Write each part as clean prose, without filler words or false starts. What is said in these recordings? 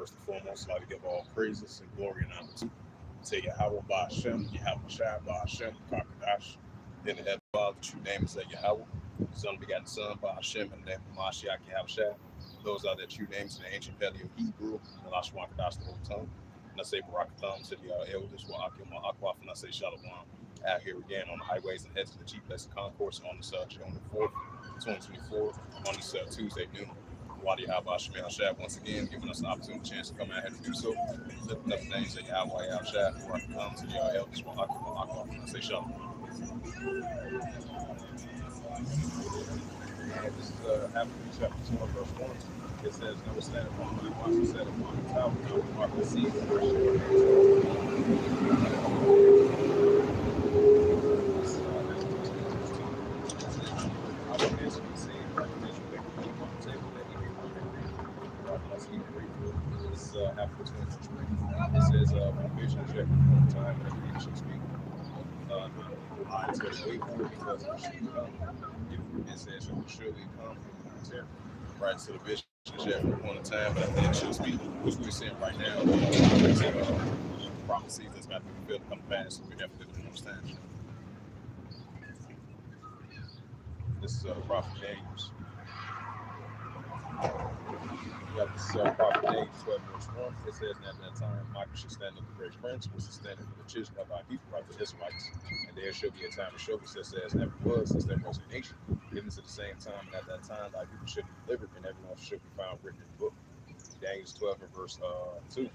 First and foremost, I'd like to give all praises and glory and honor to Yahweh by Hashem, Yahweh Shai by Hashem, Kakadash. Then the Heavenly Father, the true name is that Yahweh, Son begotten Son by Hashem, and the name of Mashiach Yahweh Shai. Those are the true names in the ancient Paleo Hebrew, and Lashwakadash, the whole tongue. And I say Barakatham to the elders, Wa'akim Ma'akwaf, and I say Shalom. Out here again on the highways and hedges of the chief place of concourse on this June the 4th, 2024, on this Tuesday noon. Wadi Yahweh Shemel Shad once again giving us an opportunity chance to come out here to do so. Lifting up the names of Yahweh Yahweh Shad, Barakatham to the elders, Wa'akim Ma'akwaf, and I say Shalom. And this is Habakkuk chapter 2, verse 1. It says, "Never stand upon my watch and set upon the tower, and I will mark the sea." This is Habakkuk 2. It says, "My vision is yet before the time, and every shall speak. I said, wait for it because it should come. If it says it will surely come, right? So the vision is yet for a time, but it should speak, which we're seeing right now. Prophecies that's about to be fulfilled to come to pass. So we have to live in those times. This is Prophet Daniels. You got this Prophet Daniels 12 verse 1. It says, "And at that time, Michael should stand up the great prince, which is standing for the children of our people, right, the Israelites. And there shall be a time of trouble, such as never was, since there was a nation. Even to the same time, and at that time, thy people should be delivered, and everyone should be found written in the book." Daniels 12 and verse 2.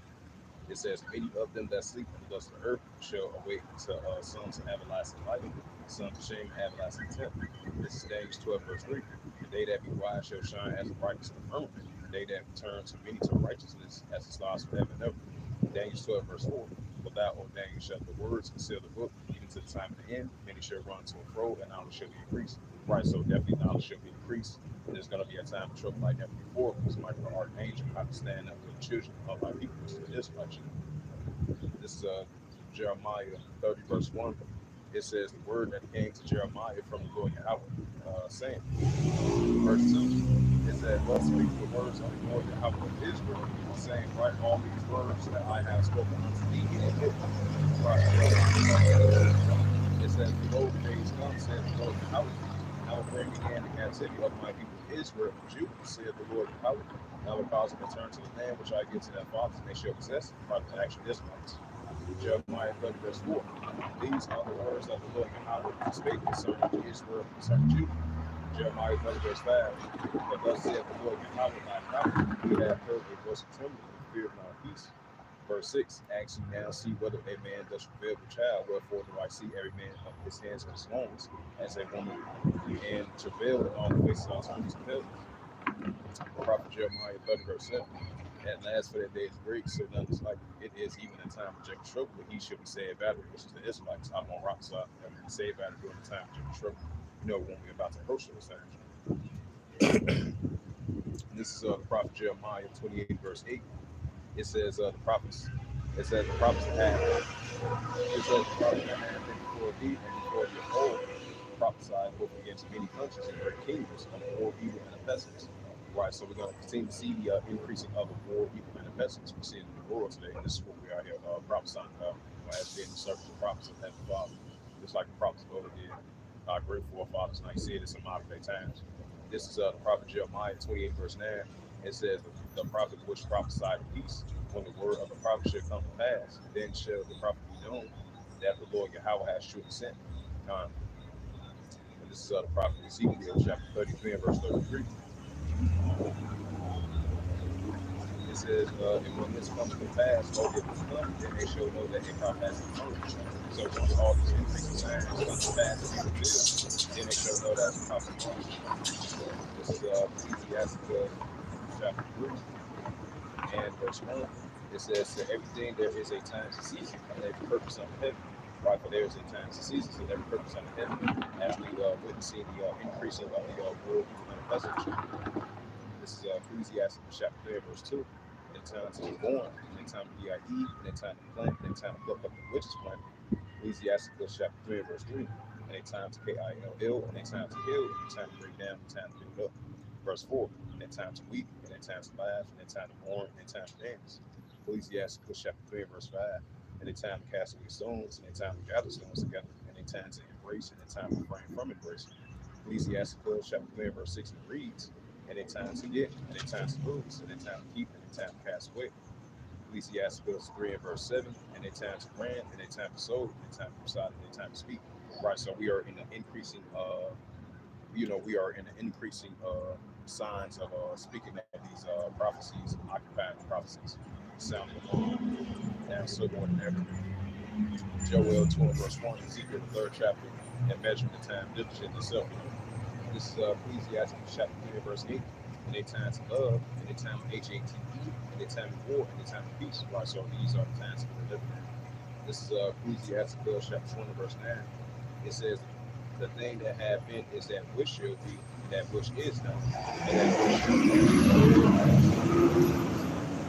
It says, "Many of them that sleep in the dust of the earth shall awake to sons of everlasting life, sons of shame and everlasting tempt." This is Daniels 12 verse 3. "The day that be wise shall shine as the brightness of the firmament. The day that returns to many to righteousness as the stars forever and ever." Daniels 12 verse 4. "But thou, O Daniel, shut the words and seal the book, even to the time of the end. Many shall run to and fro, and knowledge shall be increased." Right, so definitely knowledge shall be increased. There's going to be a time of trouble like never before, because Michael the archangel have to stand up for the children of our people, which is the Israelites. This is Jeremiah 30 verse 1. It says, "The word that came to Jeremiah from the Lord Yahweh, saying," verse 2, it said, "Thus speak the words of the Lord Yahweh of Israel, saying, write all these words that I have spoken unto thee in a book." Right. It says, "Behold, the days come, saith the Lord Yahweh, I will bring again the captivity of my people Israel and Judah, saith the Lord Yahweh. And I will cause them to return to the land which I give to their fathers, and they shall possess it." Right, the actual Israelites. Jeremiah 30 verse 4. "These are the words that the Lord Yahweh spake concerning Israel, concerning Judah." Jeremiah 30 verse 5. "But thus saith the Lord Yahweh thy God, he hath heard a voice of trembling, and fear not peace." Verse 6. "Ask ye now, see whether a man does travail with child, wherefore do I see every man of his hands and his loins, as a woman, and travail in all the faces of his travail." Prophet Jeremiah 30 verse 7. "At last for that day is great, so none is like it. It is even a time of Jacob's trouble, but he shall be saved out of it," which is the Israelites. I'm on rock side, and be saved out of during the time of Jacob's trouble. You know, when we're about to approach those times. This is the prophet Jeremiah 28 verse 8. It says the prophets. It says the prophets that have. It says the prophets that have been before thee and before the old prophesied both against many countries and great kingdoms of war, evil, and of pestilence. Right, so we're going to continue to see the increasing of the war, evil, and the pestilence we see in the world today. And this is what we are here prophesying about, as being the servants and prophets of Heavenly Father, just like the prophets of old did, our great forefathers. And I see it in some modern day times. This is the prophet Jeremiah 28 verse 9. It says, the prophet which prophesied peace, when the word of the prophet shall come to pass, then shall the prophet be known that the Lord Yahweh has truly sent. And this is the prophet Ezekiel chapter 33 and verse 33. It says, "And when this comes to pass, or if it's come, then they shall know that a prophet has come." So once all these increasing signs come to pass and be fulfilled, then they shall know that a prophet has come. This is Ecclesiastes chapter 3 and verse 1. It says, "To everything there is a time and season, and every purpose under heaven." Right, for there is a time and season, and every purpose under heaven, as we witnessing the increasing of the world, evil, and pestilence. This is Ecclesiastes chapter 3 verse 2. "In time to be born, in time to be eat, in time to plant, in time to pluck up the witch's plant." Ecclesiastes chapter 3 verse 3. "In a time to kill, in a time to heal, in a time to break down, in a time to build up." Verse 4. "In a time to weep, in a time to laugh, and a time to mourn, and a time to dance. Ecclesiasticus chapter 3, verse 5. And a time to cast away stones, and a time to gather stones together, and a time to embrace, and a time to refrain from embracing. Ecclesiasticus chapter 3, verse 6, and it reads, and a time to get, and a time to lose, and a time to keep, and a time to cast away. Ecclesiasticus 3 and verse 7, and a time to grant, and a time to sow, and a time to preside, and a time to speak. Right, so we are in an increasing we are in the increasing signs of speaking of these prophecies, occupying prophecies, sounding and so on and everything. Joel 2 and verse 1, Ezekiel the third chapter, and measuring the time diligent itself. This is Ecclesiastes chapter 3 and verse 8, and a time to love, and a time of HATE, and a time of war, and a time of peace. Right, so these are the times that we're living in. This is Ecclesiastes chapter 1 and verse 9. It says, the thing that had been is that which shall be, and that which is not, and that which shall be.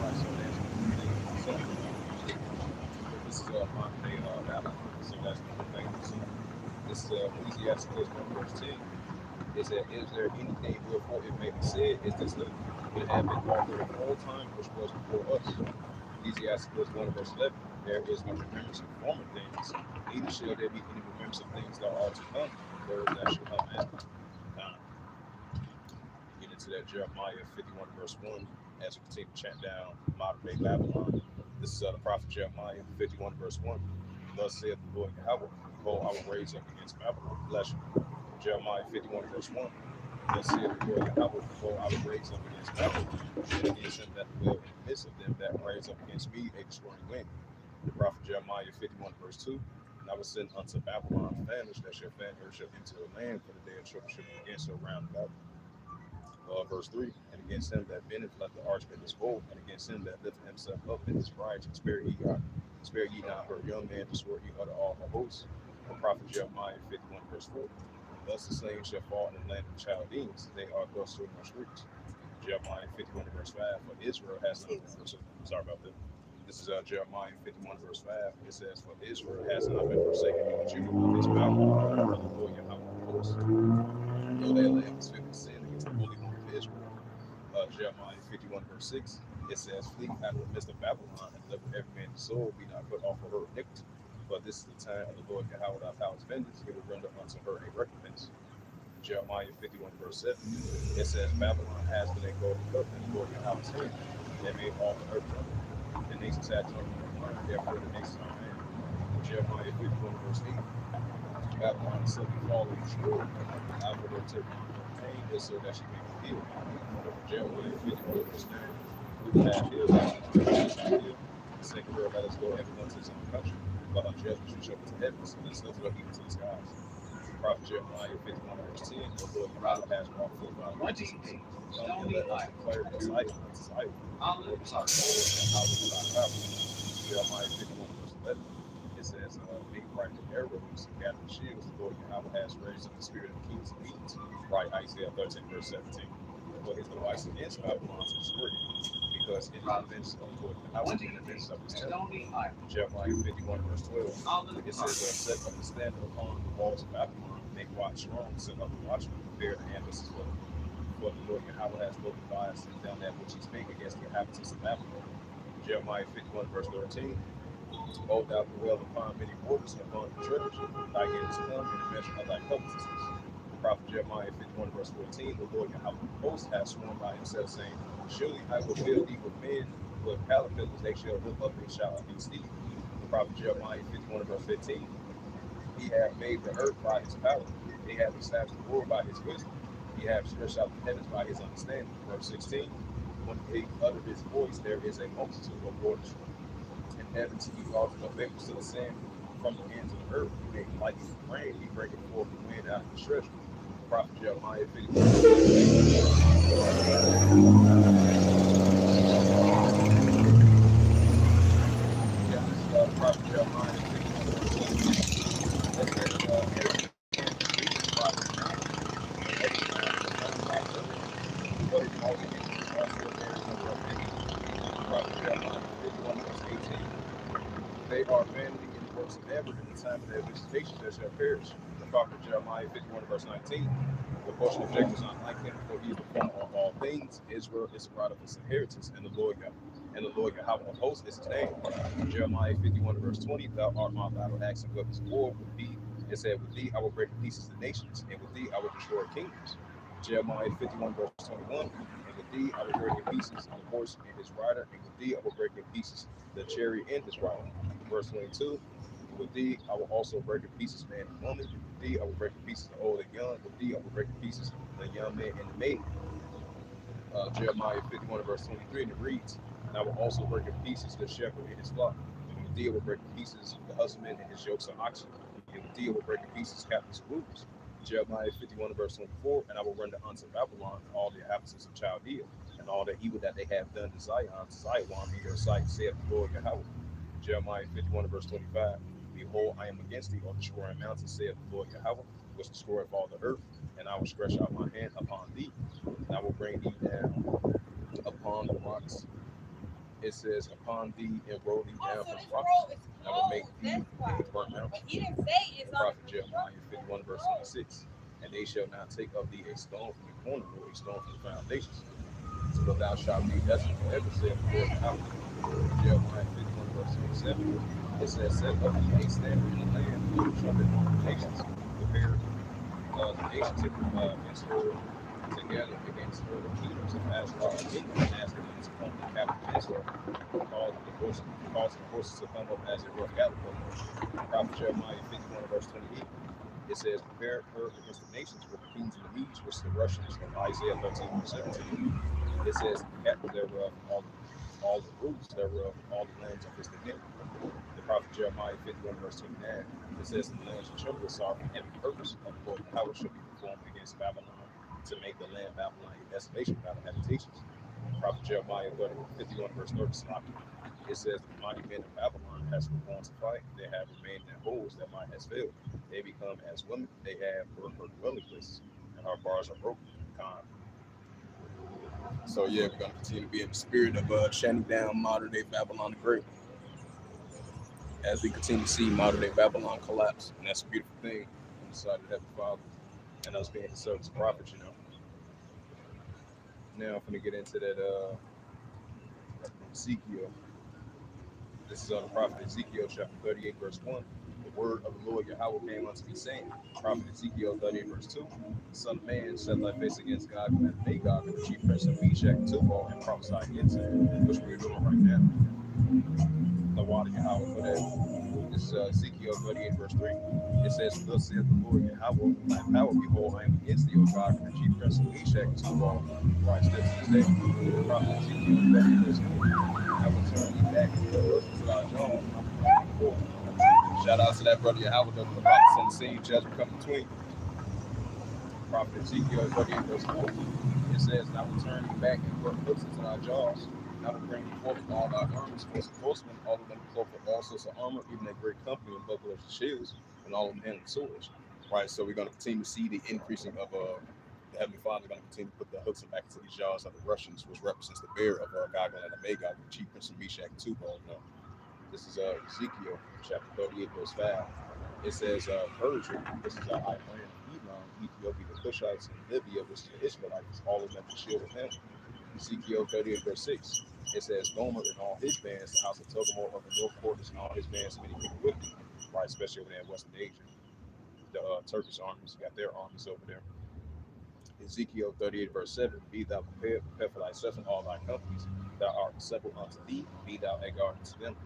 Right, so that's the thing itself. This is modern day Babylon. So that's the thing. So this is Ecclesiastes 1 verse 10. Is that is there anything wherefore it may be said, is this the it had been offered in all time which was before us? Ecclesiastes 1 verse 11. There is no remembrance of former things, neither shall there be any remembrance of things that are to come, those that shall come after. Now, get into that Jeremiah 51 verse 1 as we continue to chant down modern day Babylon. This is the prophet Jeremiah 51 verse 1. Thus saith the Lord Yahweh, behold, I will raise up against Babylon, bless you. Jeremiah 51 verse 1. Thus saith the Lord Yahweh, behold, I will raise up against Babylon, and against them that dwell in the midst of them that raise up against me a destroying wind. The prophet Jeremiah 51 verse 2. And I will send unto Babylon famish that shall fan her shall into the land, for the day of trouble shall be against her round about. Verse 3. And against him that bendeth let the arch bend his bow, and against him that lifteth himself up in his pride, spare ye not her young man, to swear ye utter all her hosts. The prophet Jeremiah 51 verse 4. Thus the slain shall fall in the land of the Chaldeans, they are thrust through my streets. Jeremiah 51 verse 5. For Israel has not been forsaken. Sorry about that. This is Jeremiah 51 verse 5. It says, for Israel has not been forsaken, nor Judah with his mouth, for the Lord Yahweh of hosts. Though their land was filled with sin against the Holy One of Israel. Jeremiah 51 verse 6. It says, flee out of the midst of Babylon, and let every man's soul be not put off for her iniquity. For this is the time of the Lord Yahweh of house vengeance, he will render unto her a recompense. Jeremiah 51 verse 7. It says, Babylon has been a golden cup in the Lord Yahweh's hand, that made all the earth tremble. The nations had drunk in their wine, therefore the nations are mad. Jeremiah 51 verse 8. Babylon is suddenly falling destroyed. I will take pain just so that she may be healed. Jeremiah 51 verse 9. We will have healed the second world, let us go everyone to his own country. But our judgments reach up to the heavens, and let's lift it up even to the skies. Prophet Jeremiah 51 verse 10. The Lord Yahweh has brought forth our righteousness. Come and let us declare his life and his life. Lord is our Lord, and how is our power. Jeremiah 51 verse 11. It says, make right the arrows, gather the shields, the Lord Yahweh has raised up the spirit of kings and kings. Right, Isaiah 13 verse 17. For his device against Babylon to destroy it, because it is the vengeance of the Lord Yahweh, and the vengeance of his temple. Jeremiah 51 verse 12. It says, set up the standard upon the walls of Babylon, make watch strong, set up the watchmen, prepare the ambushes for the Lord Yahweh has both devised and done that which he spake against the inhabitants of Babylon. Jeremiah 51 verse 13. O thou dwell upon many waters and upon the treasures, thy end is come in the measure of thy covetousness. The prophet Jeremiah 51 verse 14. The Lord Yahweh of hosts hath sworn by himself, saying, surely I will fill thee with men, with caterpillars, they shall lift up and shall against thee. The prophet Jeremiah 51 verse 15. He hath made the earth by his power, he hath established the world by his wisdom, he hath stretched out the heavens by his understanding. Verse 16. When he uttered his voice, there is a multitude of waters. And heaven to be caused of vapors to descend from the ends of the earth. He made light and rain, he bringeth forth the wind out of his treasure. The prophet Jeremiah 51. Yeah, this is the prophet Jeremiah 51. That says, every man reads by his name, and every man is known by his but his only is also there is no revelation. The prophet Jeremiah 51 verse 18. They are vanity in the works of ever in the time of their visitation that shall perish. The prophet Jeremiah 51 verse 19. The portion of Jacob is unlike him, for he is the former of all things. Israel is the right of his inheritance, and the Lord Yahweh of hosts is his name. Jeremiah 51 verse 20, thou art my battle axe and weapons of war. With thee, it said, with thee I will break in pieces the nations, and with thee I will destroy kingdoms. Jeremiah 51 verse 21, and with thee I will break in pieces the horse and his rider, and with thee I will break in pieces the chariot and his rider. Verse 22, with thee I will also break in pieces man and woman. With thee I will break in pieces the old and young. With thee I will break in pieces the young man and the maid. Jeremiah 51 verse 23, and it reads, and I will also break in pieces the shepherd and his flock. And with thee I will break in pieces the husbandman and his yokes of oxen. And with thee I will break in pieces captains of rulers. Jeremiah 51 verse 24, and I will render unto Babylon all the inhabitants of Chaldea, and all the evil that they have done to Zion in your sight, saith the Lord Yahweh. Jeremiah 51 verse 25, behold, I am against thee, O destroying mountains, saith the Lord Yahweh, which destroyeth all the earth, and I will stretch out my hand upon thee, and I will bring thee down upon the rocks. It says, upon thee and roll thee down from the rocks, and I will make thee a burnt mountain. The prophet Jeremiah 51 verse 26, and they shall not take of thee a stone from the corner, nor a stone from the foundations, but thou shalt be desolate forever, saith the Lord Yahweh. Jeremiah 51 verse 27, it says, set up a standard in the land, blow the trumpet among the nations, prepare the nations against her, together against her kingdoms of Ashra and England, and ask them to come to capital Israel, cause the horses to come up as a rough gallop. Prophet Jeremiah 51 verse 28, it says, prepare her against the nations with the kings and the Medes, which the Russians, of Isaiah 13 verse 17. It says, the captain thereof, all the rulers thereof, all the lands of his dominion. The prophet Jeremiah 51 verse 29, it says, the land shall tremble with sorrow, and every purpose of the Lord Yahweh shall be performed against Babylon, to make the land Babylon a desolation without habitations. The prophet Jeremiah 51 verse 30, it says, the mighty men of Babylon has forborne to fight, they have remained in holes that might has failed. They become as women, they have her dwelling places, and her bars are broken. So yeah, we're gonna continue to be in the spirit of shutting down modern day Babylon the Great, as we continue to see modern day Babylon collapse, and that's a beautiful thing on the side of the Heavenly Father, and us being the service of prophets, you know. Now I'm gonna get into that Ezekiel. This is on the prophet Ezekiel chapter 38 verse 1. The word of the Lord Yahweh came unto me, saying, prophet Ezekiel 38 verse 2, son of man, set thy face against God and Magog, and the chief prince of Meshach and Tubal, and prophesy against him, which we are doing right now. The water Yahweh for that. This is Ezekiel 38 verse 3. It says, thus saith the Lord Yahweh, thy power, behold, I am against thee, O God, and the chief prince of Meshach and Tubal, right still to this day. The prophet Ezekiel 38 verse 4. I will turn thee back and put hooks into thy jaws, and I will bring thee forth. Shout out to that brother Yahweh, the prophets on the scene, judgment come between. Prophet Ezekiel 38 verse 4. It says, and I will turn thee back and put hooks into thy jaws, and I will bring thee forth with all thy armies, force of horsemen, all of them clothed with all sorts of armor, even a great company with bucklers and shields, and all of them handling swords. Right, so we're going to continue to see the increasing of the Heavenly Father going to continue to put the hooks back into these jaws of the Russians, which represents the bear of Gog and Magog, the chief prince of Meshach and Tubal. You know. This is Ezekiel chapter 38, verse 5. It says, Persia, this is Iran, Elam, Ethiopia, the Cushites, and Libya, which is the Israelites, all of them to shield with him. Ezekiel 38, verse 6. It says, Gomer and all his bands, the house of Togarmah of the north quarters, and all his bands, many people with him, right, especially over there in Western Asia. The Turkish armies got their armies over there. Ezekiel 38, verse 7, be thou prepared for thyself and all thy companies. Thou art acceptable unto thee, be thou a guard unto them.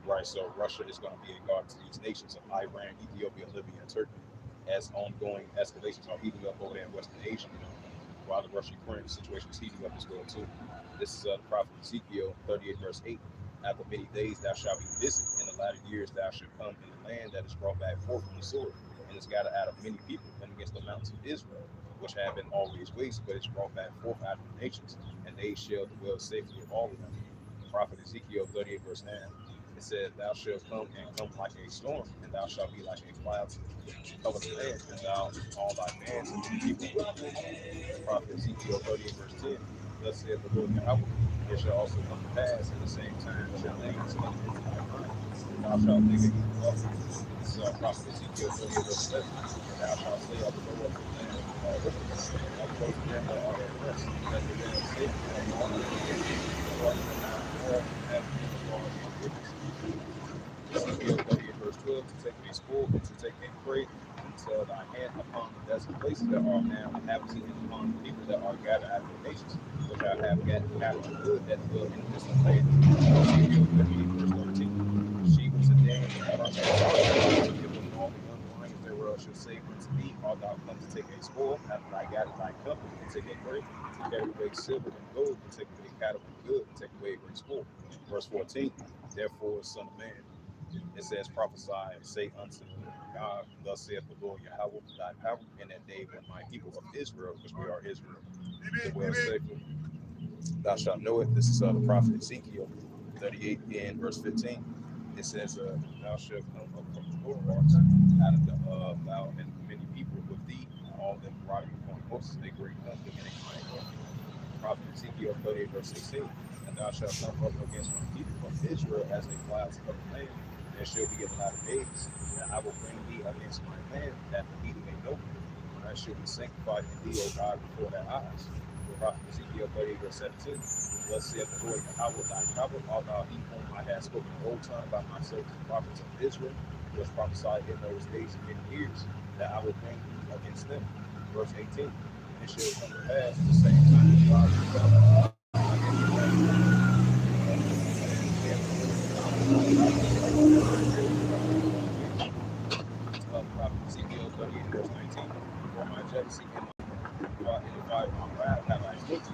Right, so Russia is going to be a guard to these nations of Iran, Ethiopia, Libya, and Turkey, as ongoing escalations are heating up over there in Western Asia, you know, while the Russia-Ukraine situation is heating up as well, too. This is the prophet Ezekiel 38, verse 8. After many days thou shalt be visited, in the latter years thou shalt come in the land that is brought back forth from the sword, and is gathered out of many people, and against the mountains of Israel, which have been always waste, but is brought back forth out of the nations, and they shall dwell safely of all of them. Prophet Ezekiel 38, verse 9. It says, thou shalt come and come like a storm, and thou shalt be like a cloud to cover the land, and thou all thy bands and people with thee. Prophet Ezekiel 38, verse 10. Thus saith the Lord Yahweh, It shall also come to pass at the same time shall things come into thy mind, and thou shalt think of evil thoughts. This is Prophet Ezekiel 38, verse 11. And thou shalt say, I will go up to the land of Israel. I will go to them that are at rest, as the land of safety upon the enemies, for in the night war have been upon my witness. Ezekiel 38, verse 12, to take a spool and to take a prey until thy hand upon the desolate places that are now inhabited, and upon the people that are gathered out of the nations, which I have gathered cattle and good that dwell in the midst of the land. Ezekiel 38, verse 13. She was a Dan and the prophet if when all the young lions thereof shall say unto thee, art thou come to take a spoil, after I gather thy company, and take a prey, to carry away silver and gold, and take away cattle and good, and take away a great spoil. Verse 14. Therefore, son of man, it says, prophesy and say unto God, thus saith the Lord Yahweh, thy power, in that day when my people of Israel, because we are Israel, dwell safely, thou shalt know it. This is the prophet Ezekiel 38 and verse 15. It says, thou shalt come up from the bulwarks out of the thou and many people with thee, all them riding upon horses, a great company and a mighty army. Prophet Ezekiel 38 verse 16. And thou shalt come up against my people of Israel as a clouds of the land. There shall be a lot of days, and I will bring thee against my land, that the heathen may know me. And I shall be sanctified in thee, O God, before their eyes. Prophet Ezekiel 38 verse 17. Thus saith the Lord Yahweh thy power, art thou he whom I have spoken the old time by my servants the prophets of Israel, who was prophesied in those days and many years, that I will bring thee against them. Verse 18. And it shall come to pass at the same time as God will come against the land of Prophet Ezekiel 38 verse 19. For my jealousy and in the fire of my wrath have I afflicted.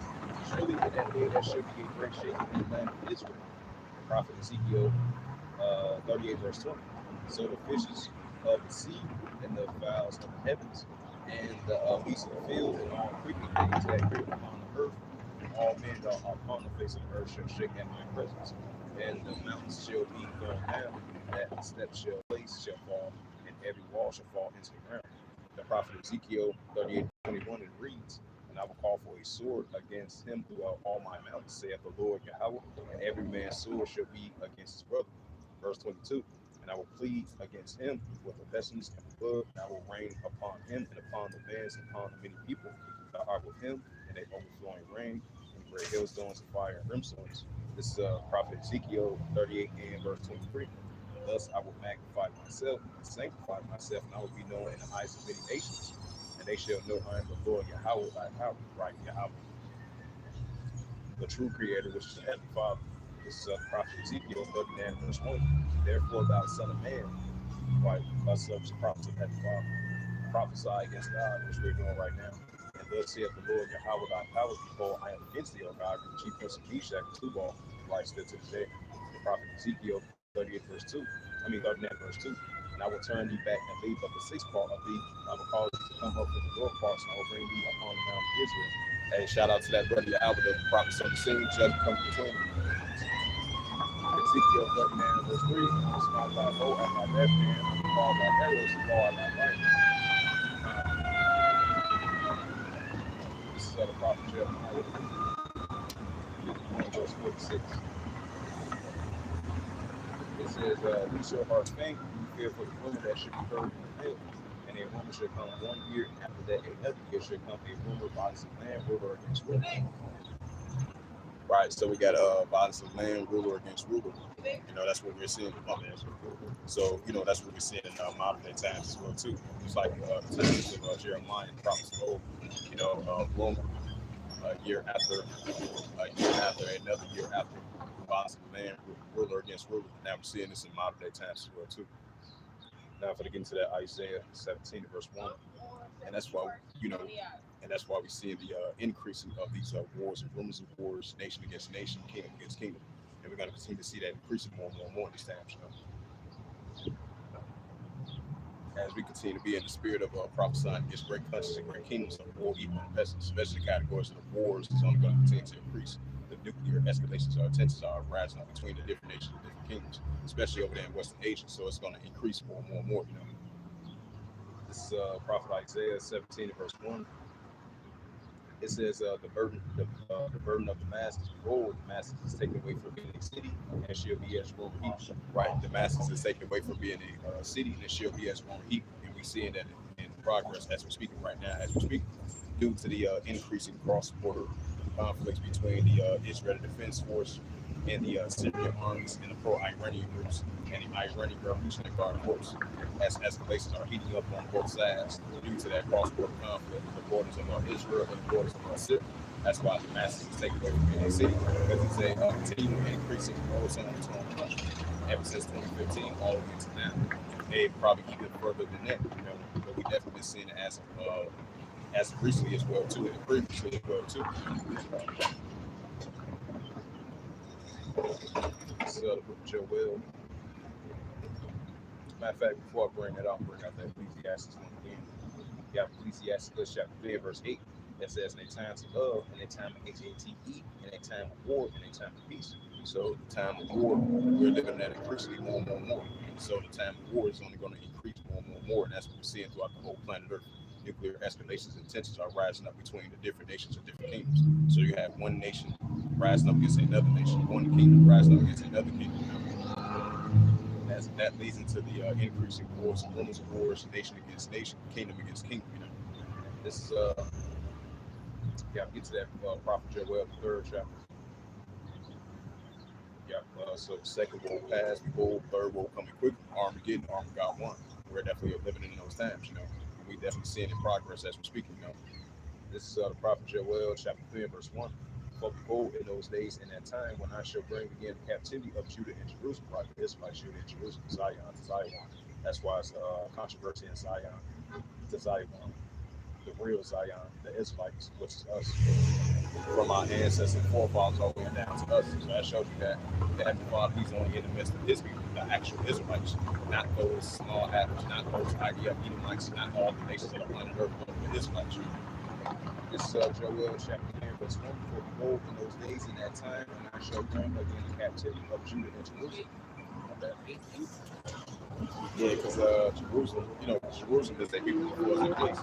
Surely in that day there should be a great shaking in the land of Israel. Prophet Ezekiel 38 verse 20. So the fishes of the sea and the fowls of the heavens and the beasts of the field and all creeping things that creep upon the earth and all men that are upon the face of the earth shall shake at my presence. And the mountains shall be thrown down, that the steps shall place shall fall, and every wall shall fall into the ground. The prophet Ezekiel 38:21 it reads, and I will call for a sword against him throughout all my mountains, saith the Lord Yahweh, and every man's sword shall be against his brother. Verse 22, and I will plead against him with the pestilence and blood, and I will rain upon him and upon the lands and upon the many people. Thou art with him, and a overflowing rain, and great hailstones and fire and brimstones. This is prophet Ezekiel 38 and verse 23. Thus I will magnify myself and sanctify myself, and I will be known in the eyes of many nations. And they shall know I am the Lord Yahweh, thy power, right? Yahweh, the true creator, which is the heavenly Father. This is the prophet Ezekiel 39 verse 1. Therefore, thou son of man, right? Us such a prophet of the heavenly Father, prophesy against God, which we're doing right now. And thus saith the Lord Yahweh, thy power, behold, I am against thee, O God, the chief prince of Meshach, and Tubal, right still to the day. The prophet Ezekiel 38 verse 2. 39 verse 2. And I will turn thee back and leave up the sixth part of thee. I will cause thee to come up from the lower parts, and I will bring thee upon the mount of Israel. Hey, shout out to that brother Yahweh, the prophets on the scene, judge comes between them. Ezekiel 39 verse 3. Smite thy bow at thy left hand, I will call thy arrows to fall at thy right. This is the prophet Jeremiah 51 verse 46. It says, who shall heart faint, you fear for the rumor that should be heard in the field. And a rumor shall come 1 year, and after that another year shall come a rumor, violence of land, ruler against ruler. Right, so we got violence of land, ruler against ruler. You know, that's what we're seeing. So, you know, that's what we're seeing in modern day times as well, too. It's like the times of Jeremiah and the prophets of old, you know, rumor, a year after, another year after, violence of land, ruler against ruler. Now we're seeing this in modern day times as well, too. Now, if I get into that Isaiah 17, verse 1, and that's why, you know, and that's why we see the increasing of these wars and rumors of wars, nation against nation, kingdom against kingdom. And we're going to continue to see that increasing more and more and more in these times, you know. As we continue to be in the spirit of prophesying against great countries and great kingdoms of war, evil, and pestilence, especially the categories of the wars is only going to continue to increase. The nuclear escalations or tensions are rising up between the different nations and different kingdoms, especially over there in Western Asia. So it's going to increase more and more and more, you know. This is prophet Isaiah 17 verse 1. It says the burden of the masses, behold, the masses is taken away from being a city, and it shall be as one heap. Right, the masses is taken away from being a city, and it shall be as one heap. And we seeing that in progress as we're speaking right now, as we speak, due to the increasing cross-border conflicts between the Israeli Defense Force and the Syrian armies and the pro-Iranian groups and the Iranian Revolutionary Guard Corps, as escalations are heating up on both sides due to that cross-border conflict, the borders of Israel and the borders of Syria. That's why the masses is taken away from being a city, because it's a continuing increasing horizontal tone ever since 2015 all the way to now. They probably even further than that, but we definitely been seeing it as recently as well too, and previously as well too. So the book of Joel. Matter of fact, before I bring that up, bring out that Ecclesiastes 1 again. You have Ecclesiastes chapter 3, verse 8, that says, in a time to love, in a time of HATE, in a time of war, in a time of peace. So the time of war, we're living at increasingly more and more and more. So the time of war is only going to increase more and more and more, and that's what we're seeing throughout the whole planet Earth. Nuclear escalations and tensions are rising up between the different nations or different kingdoms. So you have one nation rising up against another nation, one kingdom rising up against another kingdom. That leads into the increasing wars, rumors of wars, nation against nation, kingdom against kingdom. This is yeah, get to that prophet Joel, the third chapter. Yeah, so the second woe passed, behold, third woe coming quick. Armageddon, God won. We're definitely living in those times. We definitely seeing in progress as we're speaking. This is the prophet Joel, chapter 3, verse 1. For behold, in those days, in that time, when I shall bring again the captivity of Judah and Jerusalem, right? The Israelites, Judah and Jerusalem, Zion to Zion. That's why it's controversy in Zion to Zion, the real Zion, the Israelites, which is us, from our ancestors and forefathers all the way down to us. So that shows you that the Heavenly Father, He's only in the midst of His people, the actual Israelites, not those small Arabs, not those IDF Edomites, not all the nations of the planet Earth, but the Israelites. This is Joel chapter 10, verse 1. For behold, in those days, in that time, when I shall bring again the captivity of Judah and Jerusalem. Yeah, because Jerusalem, Jerusalem is a people before it's in place.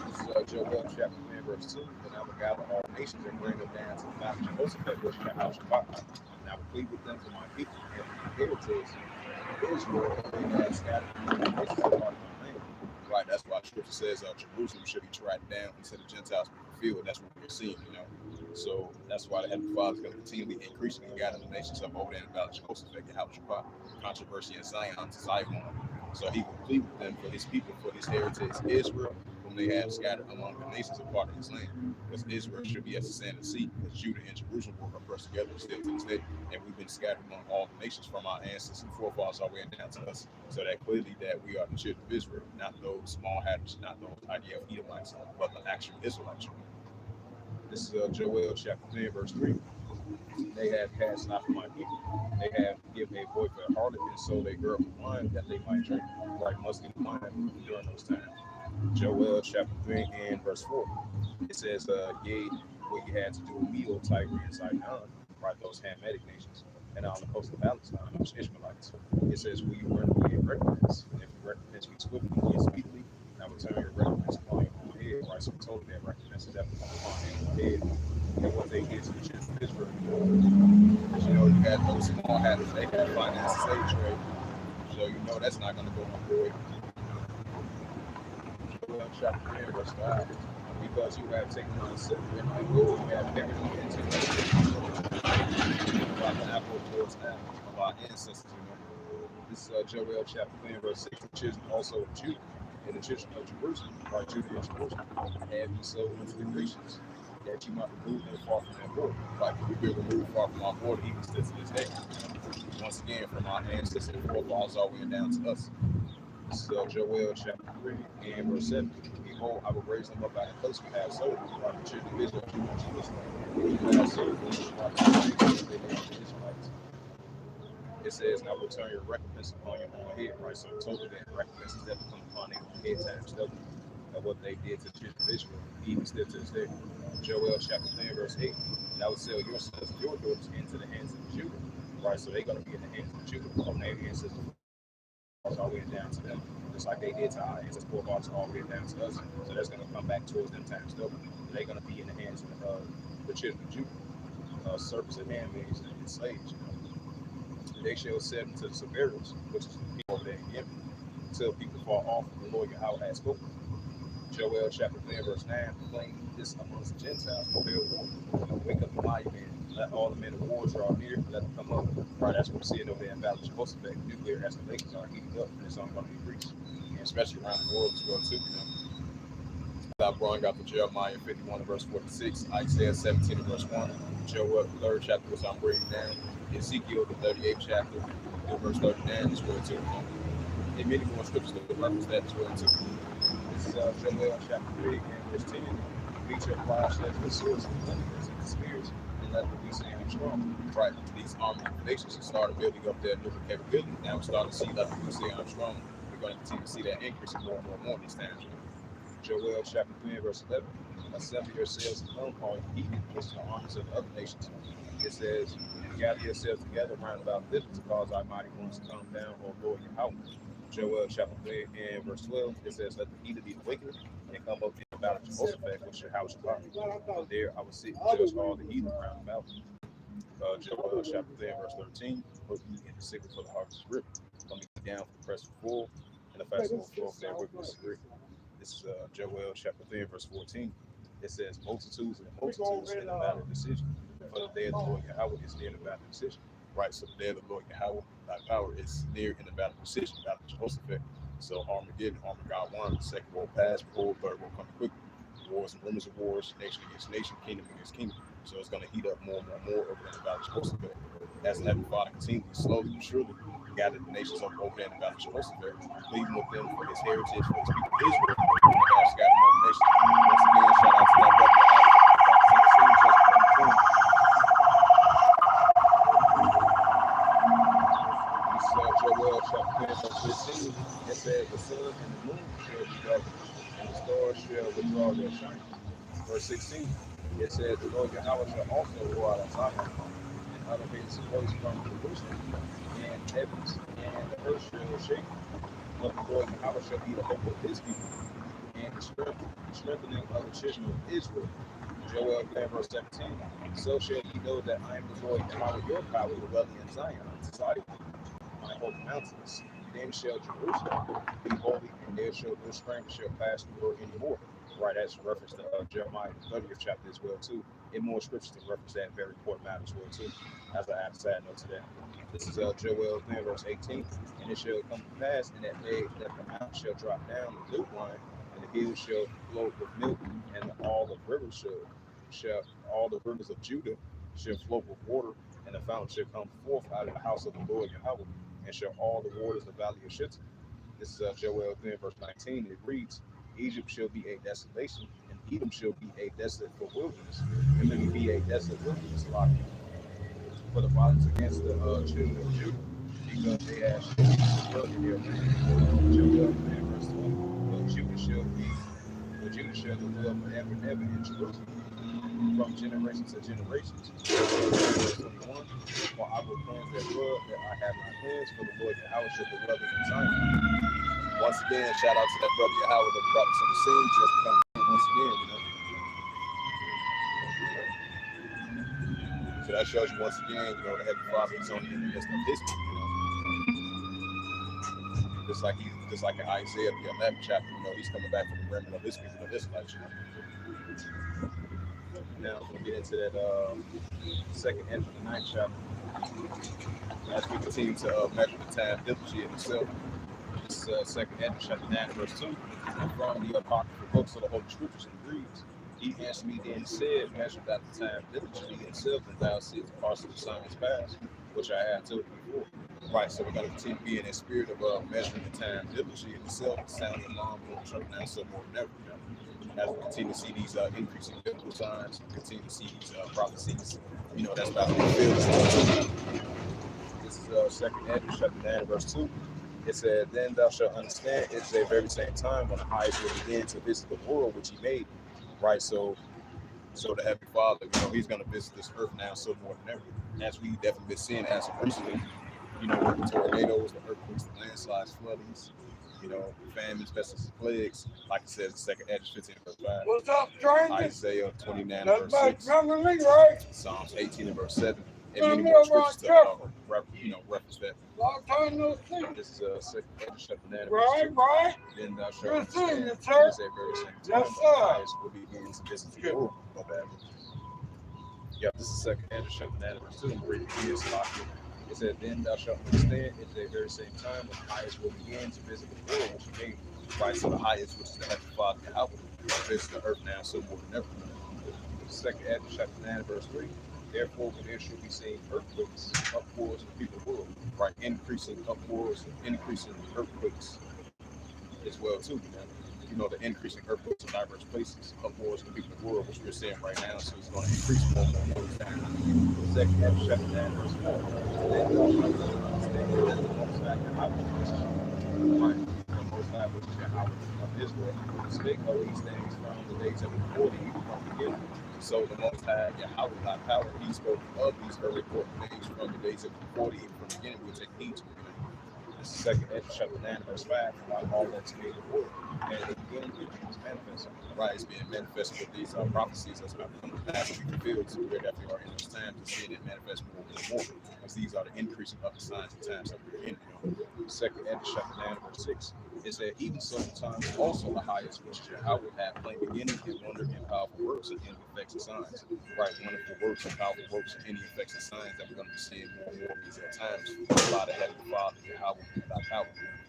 This is Joel chapter 10, verse 2. And I will gather all nations and bring them down to the Mount Jehoshaphat, which the house of God. And I will plead with them for my people and my heritage, Israel, and they have scattered the nations of my land. Right, that's why the scripture says Jerusalem should be trodden down until the Gentiles be fulfilled. That's what we're seeing, So that's why the Heavenly Father is going to continually increase and gather the nations up over there in the Valley of Jehoshaphat, Yahweh, controversy in Zion to Zion. So he will plead with them for his people, for his heritage, Israel, whom they have scattered among the nations of part of his land. Because Israel should be as the sand of the sea, because Judah and Jerusalem were oppressed together still to this day. And we've been scattered among all the nations from our ancestors and forefathers all the way down to us. So that clearly that we are the children of Israel, not those small hatters, not those IDF Edomites, but the actual Israelites. This is Joel chapter 10, verse 3. They have cast out my people. They have given a boy for a harlot and sold a girl for wine that they might drink, like musty wine during those times. Joel chapter 3 and verse 4. It says, yea, what you had to do with me, O Tyre and Sidon, right, those Hamitic nations, and on the coast of Palestine, those Ishmaelites. It says, will you run away and recompense? And if you recompense me swiftly and speedily, I will turn your recompense upon your own head. Right, so totally that recompense is definitely upon their head. And what they did to the children of Israel. Because you got those small habits, they had financed slave trade. So that's not going to go nowhere. Joel chapter 10, verse 5. Because you have taken on silver and my gold, you have carried me into the apple towards apple of our ancestors. This is Joel chapter 10, verse 6. The children also of Judah and the children of Jerusalem, or Judah and Jerusalem, have ye sold into the Grecians, that you might remove them far from their border. Like we've been removed far from our border, even still to this day. Once again, from our ancestors and forefathers all the way down to us. This is Joel chapter 3 and verse 7. Behold, I will raise them up out of place we have sold, like the children of Israel, Judah and Jerusalem. You have sold them, like the Israelites. It says, and I will turn your recompense upon your own head, right? So totally that recompense is that come upon their own head times double of what they did to the children of Israel, even still to this day. Joel chapter 10, verse 8. And I will sell your sons and your daughters into the hands of Judah. Right, so they're going to be in the hands of Judah from their ancestors all the way down to them, just like they did to our ancestors, forefathers, all the way down to us. So that's going to come back towards them times double. They're going to be in the hands of the children of Judah, servants and handmaids and slaves. They shall set into the Samaritans, which is people over there in Yemen, until people fall off the Lord Yahweh has spoken. Joel chapter 3 verse 9, proclaim this amongst the Gentiles, fulfill war. Wake up the mighty men, let all the men of war draw near, let them come up. Right, that's what we're seeing over there in Valley Jehoshaphat. Nuclear escalations are heating up, and it's only going to increase, and especially around the world as well too. Without going out to Jeremiah 51 verse 46, Isaiah 17 verse 1, Joel the 3rd chapter, which I'm breaking down, Ezekiel the 38th chapter, verse 39 as well too. And many more scriptures that reference that as well too. This is Joel chapter 3 and verse 10. Beat your flash, let the swords and thunders and the spears, and let them be saying strong. Right, these armed nations started building up their nuclear capability. Now we're starting to see that the say I'm strong. We're going to continue to see that increase more and more these times. Joel chapter 3 verse 11. Assemble yourselves and come, all ye heathen, against the armies of the other nations. It says, gather yourselves together round about this to cause our mighty ones to come down, O Lord Yahweh. Joel chapter 3 and verse 12, it says, let the heathen be awakened and come up in the battle of Jehoshaphat, which your house shall be. There I will sit and judge all the heathen round about. Joel chapter 3 and verse 13, put ye in the sickle for the harvest is ripped, coming down for the press of full, and the festival flow for their wickedness is great. This is Joel chapter 3 and verse 14. It says, multitudes and multitudes in the battle of decision. For the day of the Lord Yahweh is near the battle of decision. Right, so the day of the Lord Yahweh, thy power is near in the battle of decision, battle of Jehoshaphat. So Armageddon, God won, the second war passed, behold, third war coming quickly. Wars and rumors of wars, nation against nation, kingdom against kingdom. So it's going to heat up more and more over there in the battle of Jehoshaphat. As the Heavenly Father continues slowly but surely gather the nations up over there in the battle of Jehoshaphat, pleading with them for his heritage, for his people Israel, and God scattered among the nations. Once again, shout out to that brother. Joel chapter 15, it says, the sun and the moon shall be darkened, and the stars shall withdraw their shine. Verse 16, it says, the Lord Yahweh shall also roar out of Zion, and elevate his voice from Jerusalem, and heavens and the earth shall shake. But the Lord Yahweh shall be the hope of his people, and the strengthening of the children of Israel. Joel 3 verse 17, so shall ye know that I am the Lord Yahweh your power, dwelling in Zion, my holy mountains. Then shall Jerusalem be holy, and there shall no stranger shall pass through her anymore. Right, that's reference to Jeremiah 30th chapter as well too. In more scriptures to reference that very important matter as well too. As I add a side note to that. This is Joel 3 verse 18, and it shall come to pass in that day that the mountain shall drop down with milk wine, and the hills shall flow with milk, and all the rivers shall all the rivers of Judah shall flow with water, and the fountain shall come forth out of the house of the Lord Yahweh, and shall all the waters of the valley of Shittim. This is Joel 3 verse 19. It reads, Egypt shall be a desolation, and Edom shall be a desolate for wilderness, and let me be a desolate wilderness lot for the violence against the children of Judah, because they have rebellion in their land. Joel 3 verse 20. But Judah shall dwell forever and ever in Jerusalem, from generation to generations. Verse 21. For I will cleanse their blood that I have not cleansed, for the Lord Yahweh shall dwell in Zion. Once again, shout out to that brother Yahweh that brought us on the scene, just come once again, So that shows you once again, the Heavenly Father is only in the midst of his people, Just like in Isaiah the 11th chapter, he's coming back for the remnant of his people, of his life, Now we'll get into that second end of the 9th chapter. As we continue to measure the time diligently in itself. This second end, chapter 9, verse 2, from the apocryphal books of the Holy Scriptures and Greeks. He answered me then and said, measure that the time diligently in itself, and thou seest the parts of the signs past, which I had told you before. Right, so we're going to continue to be in a spirit of measuring the time diligently in itself, sounding alarm, blowing the trumpet, now so more than ever. As we continue to see these increasing biblical signs, we continue to see these prophecies, that's about to be fulfilled. This is second Edges, chapter 9, verse 2. It said, then thou shalt understand it's the very same time when the highest will begin to visit the world which he made. Right, so the Heavenly Father, he's going to visit this earth now so more than ever. As we definitely been seeing as of recently, With tornadoes, the earthquakes, the landslides, floodings, famines, pestilence, plagues. Like it says in second Edges 15 verse 5. What's up, stranger? Isaiah 29 verse 6. Right? Psalms 18 verse 7. And many more scriptures that reference that. Long time no see. This is second Edges chapter 9 verse 2. Right. Then thou shalt understand Yes, that sir. is that very same time Yes, the sir. highest will begin to visit the world of Babel. Yeah, this is second Edges chapter 9 verse 2. I'm reading here, it said, then thou shalt understand at the very same time when the highest will begin to visit the world which he made. Right, so the highest, which is the heavenly Father, Yahweh, visits the earth now so more than ever. Second Edges chapter 9 verse 3. Therefore, when there shall be seen earthquakes, upwards of the people of the world, right, increasing upwards, increasing earthquakes as well too. The increasing earthquakes in diverse places, upwards of the people of the world, which we're seeing right now, so it's going to increase more and more time. Second Edges chapter 9 verse 4. Then thou shalt understand that the Most High Yahweh, right, the Most High, which is Yahweh of Israel, spake of these things from the days of the 40 from the beginning. So the Most High Yahweh, thy power, he spoke of these very important days from the days of the 40 even from the beginning. We'll take heed to it. This is second Edges chapter 9 verse 5. About all that's made the world. And the beginning is manifested. Right, it's being manifested with these prophecies that's about to come to pass and be fulfilled. So we definitely are in those times to see it manifest more and more. Because these are the increasing of the signs and times that we're in. Second Edges chapter 9 verse 6. It said, even sometimes also the highest, which Yahweh had plain beginning and wonder and powerful works and any effects and signs. Right, wonderful works and powerful works and any effects and signs that we're going to be seeing more and more of these times. A lot of Heavenly Father, Yahweh, thy power.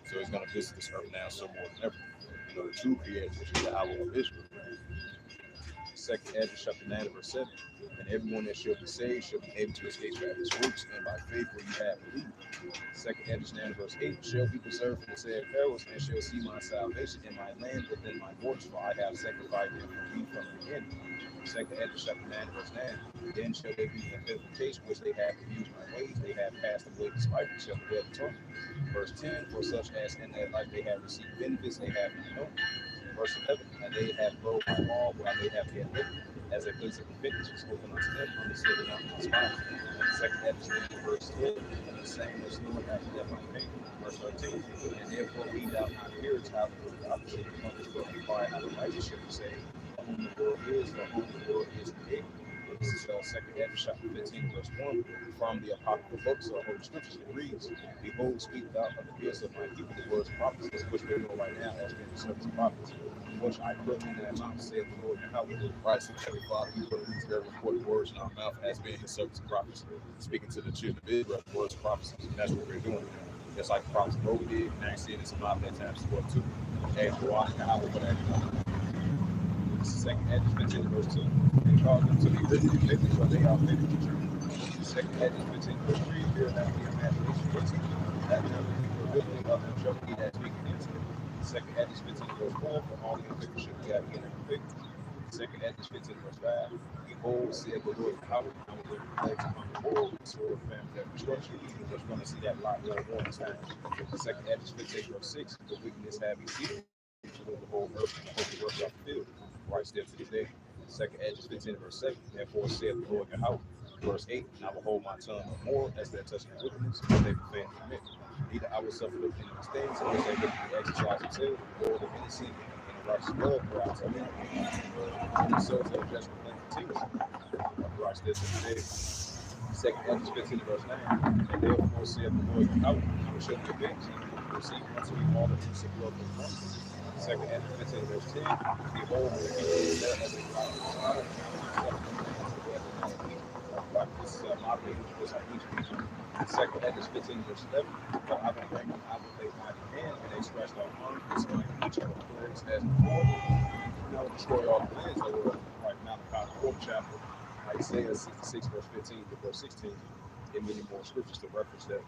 So he's going to visit this earth now so more than ever. The true creator, which is Yahweh of Israel. Second Edges chapter 9 verse 7. And everyone that shall be saved shall be able to escape by his works and by faith where you have believed. Second Edges 9 verse 8. Shall be preserved from the said perils and shall see my salvation in my land within my borders, for I have sanctified them for me from the beginning. Second Edges chapter 9 verse 9. Then shall they be in purification which they have refused my ways, they have passed away despite me, shall bear the torment. Verse 10. For such as in their life they have received benefits they have not known. Verse 11, and they have broke my law while they have yet lived, as a place of repentance was open unto them, understood and not inspired. Second Edges verse 10, and the same was Lord after death on pain. Verse 13, and therefore we thou not hearest how the opposite of others will inquire how the righteous shall be saved, for whom the world is, for whom the world is created. This is second Edges chapter 15, verse 1, from the apocryphal books of Holy Scriptures. It reads, behold, speak thou of the ears of my people the words of prophecies, which we know right now as being the service of prophets, which I put in their mouth, saith the Lord Yahweh. Right, so Heavenly Father, you put these very important words in our mouth as being the service of prophets, speaking to the children of Israel, the words of prophecies. And that's what we're doing. Just like the prophets of old did, and I see it in some of that times as well too. And Yahweh for that. Second Edges 15 verse 2. And cause them to be written in living, for they are living the truth. Second Edges 15 verse 3. Fear not the imagination of teachers, that none of the people written of them shall be that speak against them. Second Edges 15 verse 4. For all the convicted should be at the end of convict. Second Edges 15 verse 5. Behold, saith the Lord Yahweh, I will bring plagues upon the world, sword of famine, death, destruction. We're going to see that a lot more in this time. Second Edges 15 verse 6. For wickedness have ye seen, the whole earth and the whole work of the field. Right still to this day. Second Edges 15 verse 7. Therefore saith the Lord Yahweh. Verse 8. And I will hold my tongue no more as they touch my wickedness, but they profane me. Neither I will suffer them in these things, because they wickedly exercise themselves, or of any sin, and the righteous blood for out to me. And the souls of the just proclaim continuously. Right still to this day. Second Edges 15 verse 9. And therefore saith the Lord Yahweh, I will show you avenge, and receive unto me all the use of blood for one. Second Edges 15 verse 10. Behold, the people is there as a flock of slaughter, this is my baby, just like Egypt. Second Edges 15 verse 11. But I will bring them out with a mighty hand, and they scratched off arms, and slain each of the plagues as before. I will destroy all the lands that were right now, the 4th chapter. Isaiah 66 verse 15 to verse 16, and many more scriptures to reference that.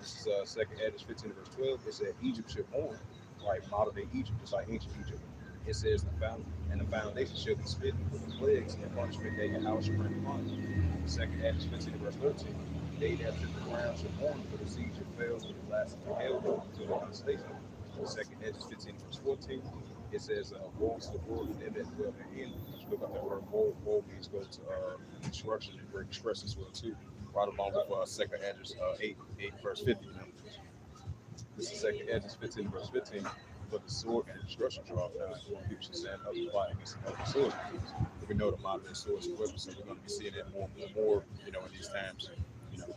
This is second Edges 15 verse 12. It said Egypt should mourn, right? Modern day Egypt, just like ancient Egypt. It says the foundation shall be smitten with the plagues and punishment that your house shall bring upon you. Second Edges 15 verse 13. They that took the ground shall mourn, for the siege shall fail, to the last of the hail, to the devastation. Second Edges 15 verse 14. It says, woe to the world and them that dwell therein. Look up that word woe. Woe means go to destruction and great distress as well too. right along with second Hedges 8 verse 50. This is second Hedges 15 verse 15. But the sword and the destruction draw nigh. People should stand up and fight against the sword. We know the modern sword is weapon, so we're going to be seeing that more and more, in these times, you know,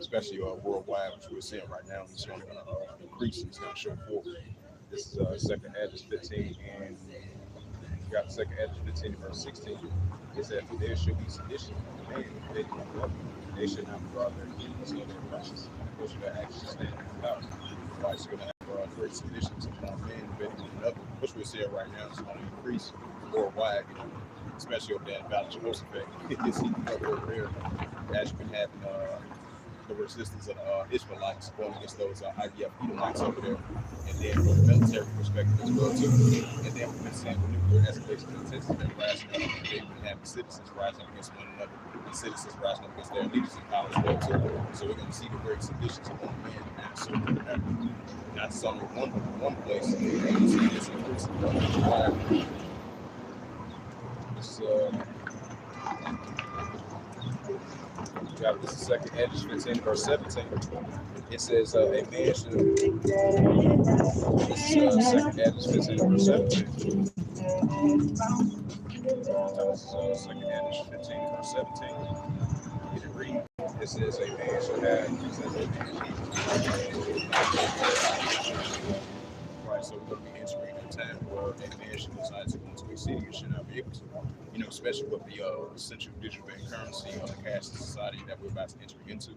especially worldwide, which we're seeing right now. It's only going to increase. It's going to show forth. This is second Hedges 15 and we got second Edge 15 verse 16. It said, "For there should be sedition of man invading one another. They should not withdraw their enemies or their oppressors, and those who their actions stand in power." Right, so you're gonna have great seditions among men invading one another, which we're seeing right now is going to increase worldwide, especially over there in Valley Jehoshaphat. You see over there, as you can have the resistance of Israelites going against those IDF Edomites over there, and then from the military perspective as well too. And then we've been seeing the nuclear escalation and tensions been rising up. They've been having citizens rising up against one another, and citizens rising up against their leaders in power as well too. So we're going to see the great seditions among men and so not some one place. We're going to see this increasing. This is second Hedges 15 verse 17. It says a man should. This is second Hedges 15 verse 17. This is second Hedges 15 verse 17. You can read. It says a man should have. It says a man. Right, so we're going to be entering a time where a man should decide to go into a city and should not be able to. Especially with the central digital bank currency of the cash society that we're about to enter into.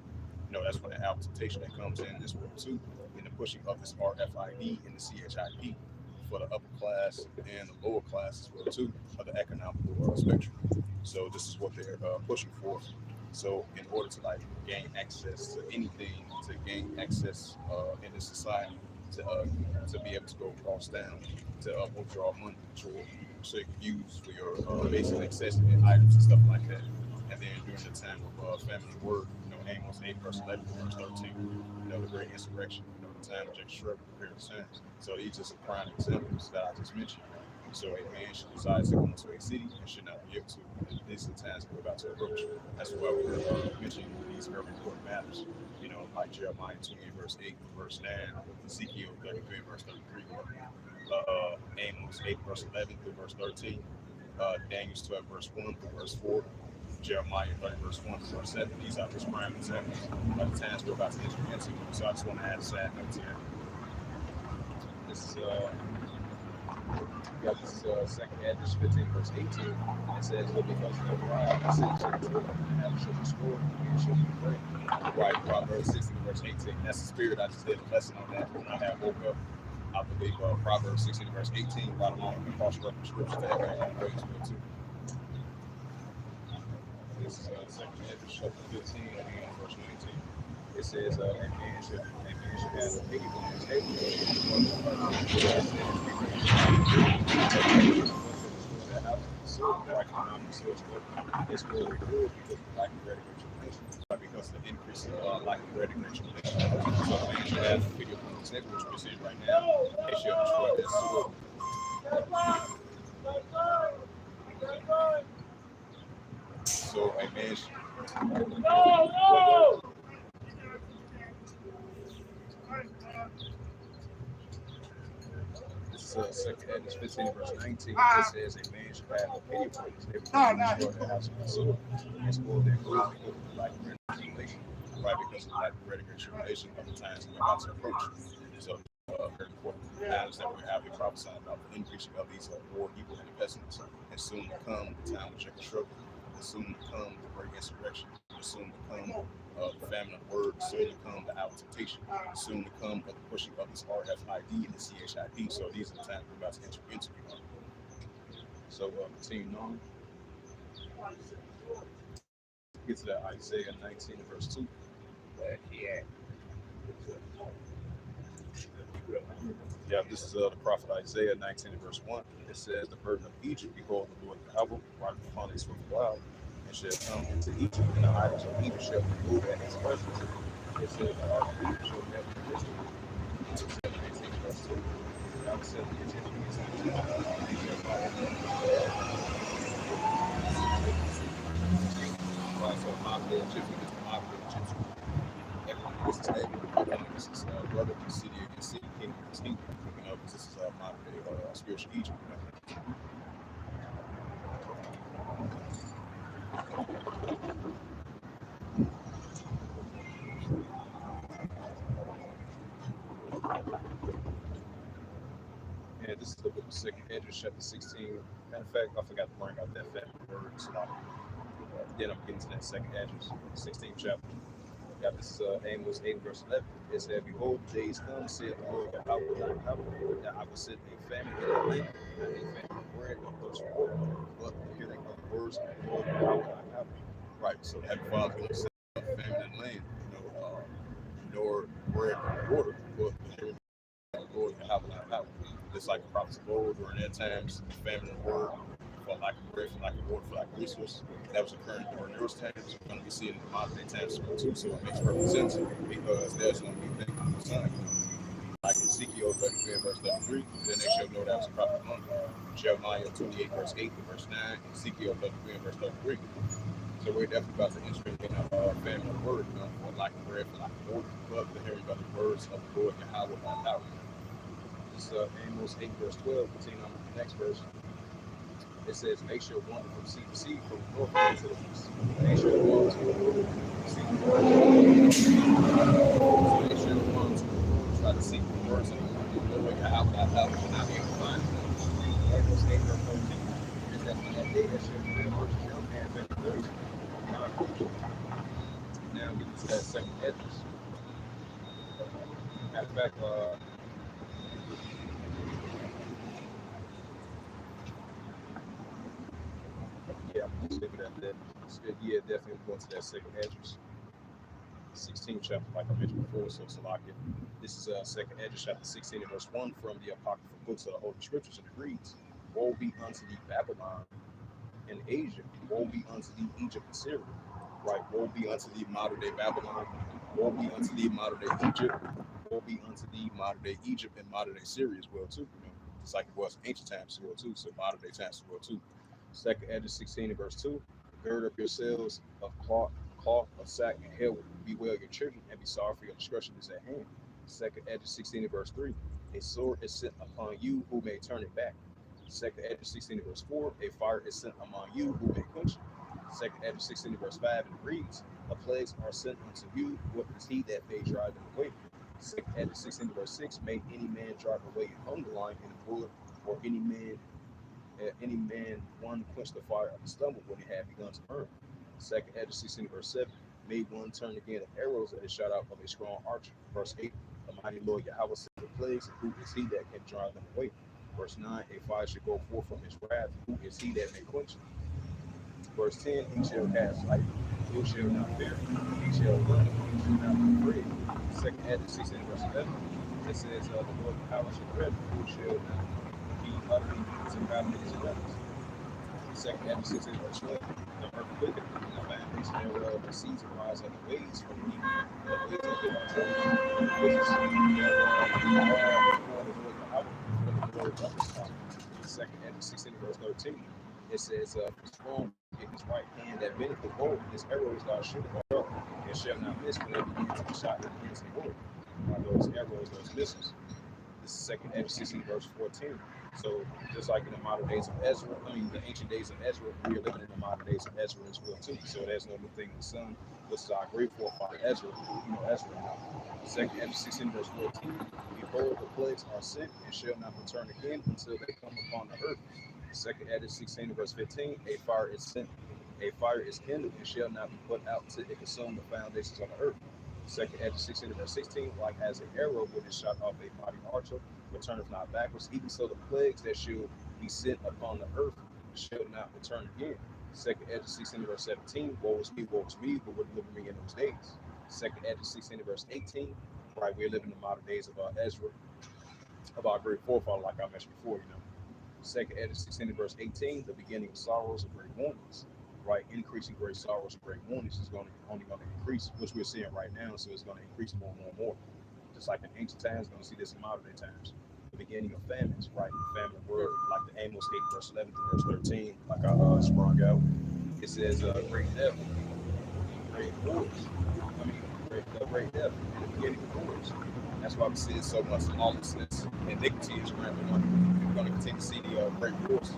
That's when the adaptation that comes in this world too, in the pushing of this RFID and the CHIP for the upper class and the lower class as well too of the economical spectrum. So this is what they're pushing for. So in order to gain access to anything, to gain access in this society, to be able to go across town, to withdraw money, so you can use for your basic necessity items and stuff like that. And then during the time of famine and word, Amos 8 verse 11 verse 13, the great insurrection, the time of Jacob struggle, various times. So these are some prime examples that I just mentioned. So a man should decide to go into a city and should not be able to. These are the times that we're about to approach. That's why we're mentioning these very important matters. Like Jeremiah 28 verse 8 verse 9, Ezekiel 33 verse 33, Amos 8 verse 11 through verse 13, Daniel 12 verse 1 through verse 4, Jeremiah 30 verse 1 through verse 7. These are just prime examples of the times we're about to enter into. So I just want to add a side note to that. This is second Hedges 15 verse 18. It says, "But because of the pride, the city shall be broken, and have shall be scored, and shall be afraid." Right, Proverbs 16 verse 18. That's the spirit. I just did a lesson on that when I had woke up. I believe Proverbs 16 verse 18, right along with the cross-reference scripture to everyone praise for too. This is second Hedges chapter 15 and verse 19. It says, "A man should have a piggy bank on his table." It's really good because of lack of recognition, because of the increase in lack of recognition. So a man should have a piggy bank on his table, which we're seeing right now. They should destroy that sword. So a man should. No! Second Hedges 15 verse 19, it says a man should have a pity for his neighbor and destroy their house with the sword and spoil their goods because of lack of recognition, right? Because of lack of recognition of the times we're about to approach. So very important matters that we have been prophesying about the increasing of these war, evil, and pestilence, and soon to come the time of Jacob struggle, and soon to come the great insurrection, and soon to come the famine of word, soon to come the out of temptation, soon to come the pushing of this RFID and the CHIP. So these are the times we're about to enter into. So continuing on, get to that Isaiah 19 verse 2. Yeah, this is the prophet Isaiah 19 verse 1. It says, "The burden of Egypt, behold, the Lord Yahweh, riding upon a swift cloud, and shall come into Egypt, and the idols of Egypt shall be moved at his presence." It says, "The ark of Egypt shall never be destroyed." It says 19 verse 2. God said, "The Egyptian is so mock the Egyptian is the mock the This is neighbor. This is brother against city against city, kingdom against kingdom. This is modern day spiritual Egypt. And this is the book of Second Hedges, chapter 16. Matter of fact, I forgot to bring out that family word. So then I'm getting to that second Hedges, 16th chapter. Yeah, this is Amos 8, verse 11. It said, behold, the days come, saith the Lord Yahweh, that I will send a famine in the land, not a famine of bread or thirst for water, but the hearing of the words of the Lord Yahweh. Right, so that Father going to send a famine in the land, nor bread or water, but the hearing of the Lord Yahweh. Just like the prophets of old during their times, the famine of word, for lack of bread, for lack of water, for lack of resource. That was occurring during those times. We're going to be seeing it in modern day times too, so it makes perfect sense because there's going to be things on the sun. Like Ezekiel 33 verse 33, then they shall know that was a prophet among them. Jeremiah 28 verse 8 to verse 9, Ezekiel 33 verse 33. So we're definitely about to enter in a famine of word, for lack of bread, for lack of water, but the hearing of the words of the Lord Yahweh on power. This is Amos 8 verse 12, continuing on with the next verse. It says, they shall wander from sea to sea, from the north to the east. They shall wander to the north, seek the word. So they shall wander to the north, try to seek the words of the Lord Yahweh, and not be able to find them. Amos 8 verse 13. Is that in that day that shall be the first young and better thirty. Now we get to that second Hedges. Matter of fact, yeah, I'm just leave it at that. Yeah, definitely going to that second Hedges. 16th chapter, like I mentioned before, so Salakia. This is second Hedges, chapter 16 and verse 1 from the Apocryphal books of the Holy Scriptures, and it reads, woe be unto thee, Babylon and Asia, woe be unto thee, Egypt and Syria. Right, woe be unto thee, modern day Babylon, woe be unto thee, modern day Egypt, woe be unto thee, modern day Egypt and modern day Syria as well too. Just like it was in ancient times as well too, so modern day times as well too. Second Edges 16 and verse 2, gird up yourselves of cloth, of sack and hair, bewail your children, and be sorry for your destruction is at hand. Second Edges 16 and verse 3, a sword is sent upon you who may turn it back. Second Edges 16 and verse 4, a fire is sent among you who may quench it. Second Edges 16 and verse 5, and it reads, the plagues are sent unto you, what is he that may drive them away? Second Edges 16 and verse 6, may any man drive away a hunger line in the wood, or any man one quench the fire of the stumble when he had begun to burn. Second Edges 16 verse 7, made one turn again the arrows that is shot out of a strong archer. Verse 8, the mighty Lord Yahweh sent the plagues, and who is he that can drive them away? Verse 9, a fire should go forth from his wrath, who is he that may quench it? Verse 10, he shall cast light, he shall not fear, he shall run, he shall not be afraid. Second Edges 16 verse 11, it says, the Lord Yahweh shall dread, who shall not be utterly surrounded his brothers. Second Edges 16 verse 12, the earth quickened, and the foundation thereof, the seas arise at the waves from the east, the waves of the north, which is the Lord of his power. Second Edges 16 verse 13, it says, strong in his right hand that bendeth the bow, his arrows thou shootest up, and shall not miss when they begin to be shot against the bow. Those arrows, those missiles. This is second Edges 16 verse 14. So just like in the modern days of Ezra, the ancient days of Ezra, we are living in the modern days of Ezra as well too. So there's no new thing in the sun. This is our great forefather Ezra. Ezra. Second Edges 16 verse 14. Behold, the plagues are sent and shall not return again until they come upon the earth. Second Edges 16 verse 15. A fire is sent, a fire is kindled and shall not be put out till it consume the foundations of the earth. Second Edges 16 verse 16, like as an arrow which is shot off a mighty archer, returneth not backwards, even so the plagues that shall be sent upon the earth shall not return again. Second Edges 16 verse 17, woe is me, who would deliver me in those days. Second Edges 16 verse 18, right, we're living in the modern days of Ezra, of our great forefather, like I mentioned before, Second Edges 16 verse 18, the beginning of sorrows and great warnings. Right, increasing great sorrows and great warnings is only going to increase, which we're seeing right now. So it's going to increase more and more and more. Just like in ancient times, going to see this in modern day times. The beginning of famines, right? The famine word, like the Amos 8 verse 11 to verse 13, like I sprung out. It says, great death, great wars. The great death and the beginning of wars. That's why we see so much lawlessness and iniquity is rampant up. We're going to continue to see the great wars. The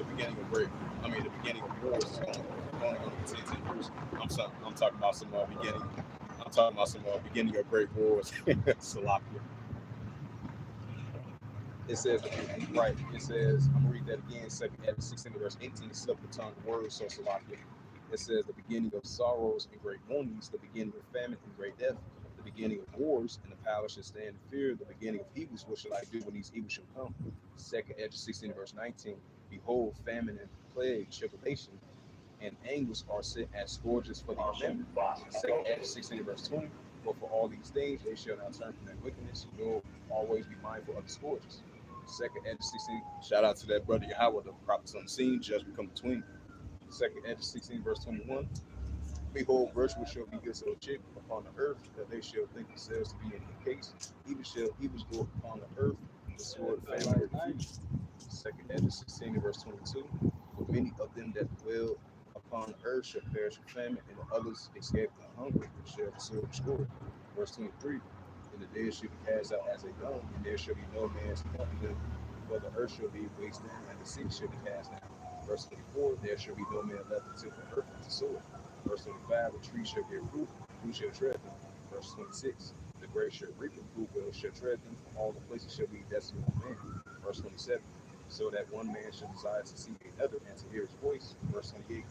beginning of the beginning of wars is going to continue to increase. I'm talking about some beginning. I'm talking about some beginning of great wars. Salakia. It says, right, it says, I'm going to read that again, 2nd Edge 16 verse 18, slip the tongue words, so Salakia. It says, the beginning of sorrows and great mournings, the beginning of famine and great death, the beginning of wars, and the palace shall stand in fear, the beginning of evils, what shall I do when these evils shall come? 2nd Edge 16 verse 19, behold, famine and plague, tribulation, and anguish are set as scourges for the remembered. 2nd Edge 16 verse 20, but for all these things they shall not turn from their wickedness, nor always be mindful of the scourges. 2nd Edge 16, shout out to that brother Yahweh, the prophets on the scene, just become between. 2nd Edge 16 verse 21, behold, virtue shall be good so cheap upon the earth, that they shall think themselves to be in the case, even shall evils go upon the earth, the sword, famine, and defeat. 2nd Edge 16 verse 22, for many of them that dwell upon the earth shall perish with famine, and the others escape the hunger, and shall the sword destroy. Verse 23, and the dead shall be cast out as a dung, and there shall be no man's company, for the earth shall be wasted, and the sea shall be cast down. Verse 24, there shall be no man left until the earth is the sword. Verse 25, the tree shall bear fruit, who shall tread them? Verse 26, the grape shall reap them, who will shall tread them, all the places shall be desolate of man. Verse 27, so that one man shall desire to see another and to hear his voice. Verse 28,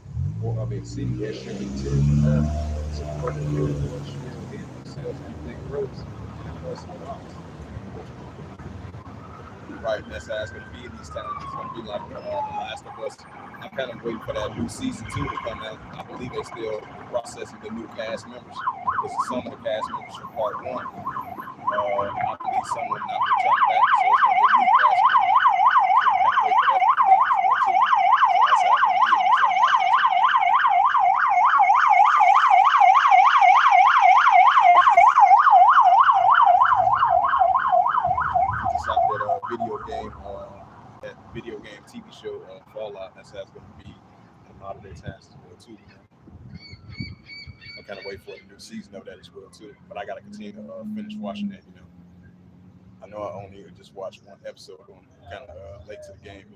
or of a city that shall be turned to further hear the voice, shall hid themselves in thick roads, and plus of rocks. Right, that's how it's going to be in these times. It's going to be like The Last of Us. I'm kind of waiting for that new season 2 to come out. I believe they're still processing the new cast members. Because some of the cast members from part 1, I believe some of them not returning back, so it's going to be a new cast member. So I'm kind of waiting for that to come out as well, too. So that's how it's going to be in these video game TV show Fallout. That's how it's going to be in the modern day times as well too. I'm kind of waiting for the new season of that as well too. But I got to continue to finish watching that. I know I only just watched one episode. I'm kind of late to the game.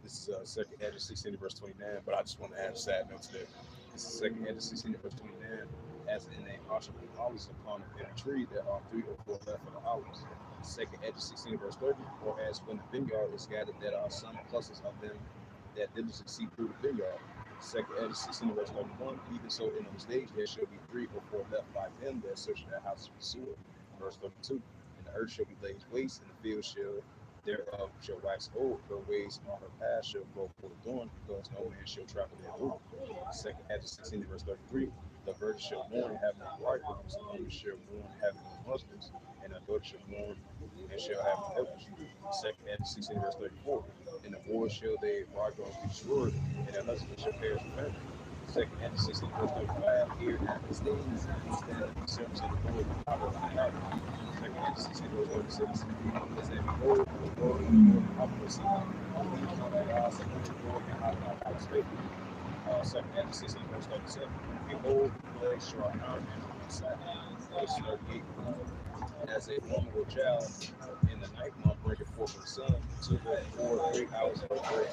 This is 2nd Edge 16 verse 29. But I just want to add a sad note to that. This is 2nd Edge 16 verse 29. As in a orchard of olives upon a tree, there are 3 or 4 left of the olives. 2nd Edge 16 verse 30, or as when the vineyard is gathered, there are some clusters of them that diligently see through the vineyard. 2nd Edge 16 verse 31, even so in those days there shall be 3 or 4 left by them that search their houses for sword. Verse 32, and the earth shall be laid waste, and the field thereof shall wax old, her ways on her path shall grow full of thorn, because no man shall travel thereof. 2nd Edge 16 verse 33, the virgin shall mourn and have no bridegrooms, the woman shall mourn having no husbands, and a daughter shall mourn and shall have no helpers. 2nd Edge 16 verse 34, in the war shall their bridegrooms be destroyed, and their husbands shall perish with famine. 2nd Edge 16 verse 35, here at this day, stand up the service of the Lord, the power of the power. 2nd Edge 16 verse 36, is that behold, the Lord of the Lord, I will see him, leave not that I say unto the Lord, and I will not speak. 2nd Edge 16 verse 37, behold, the plague shall not enter on one side. Verse 38, as a woman with child in the night month breaketh forth the sun, to the 4 great hours of the day.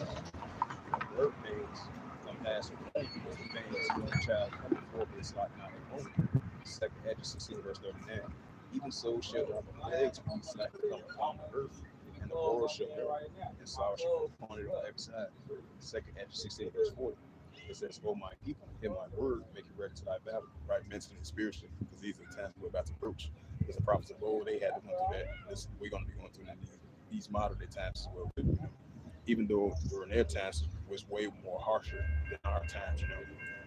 Birth pains come past with pain, because the pains when the child coming forth is like not a moment. 2nd Edge 16 verse 39, even so shall the plagues be slack to come upon the earth, and the world shall mourn, and sorrow shall come upon it on every side. 2nd Edge 16 verse 40. It says, "O my people, hear my word, make you ready to thy battle," right? Mentally and spiritually, because these are the times we're about to approach. Because the prophets of old, they had to go through that. We're going to be going through that these modern day times as well. Even though during their times was way more harsher than our times,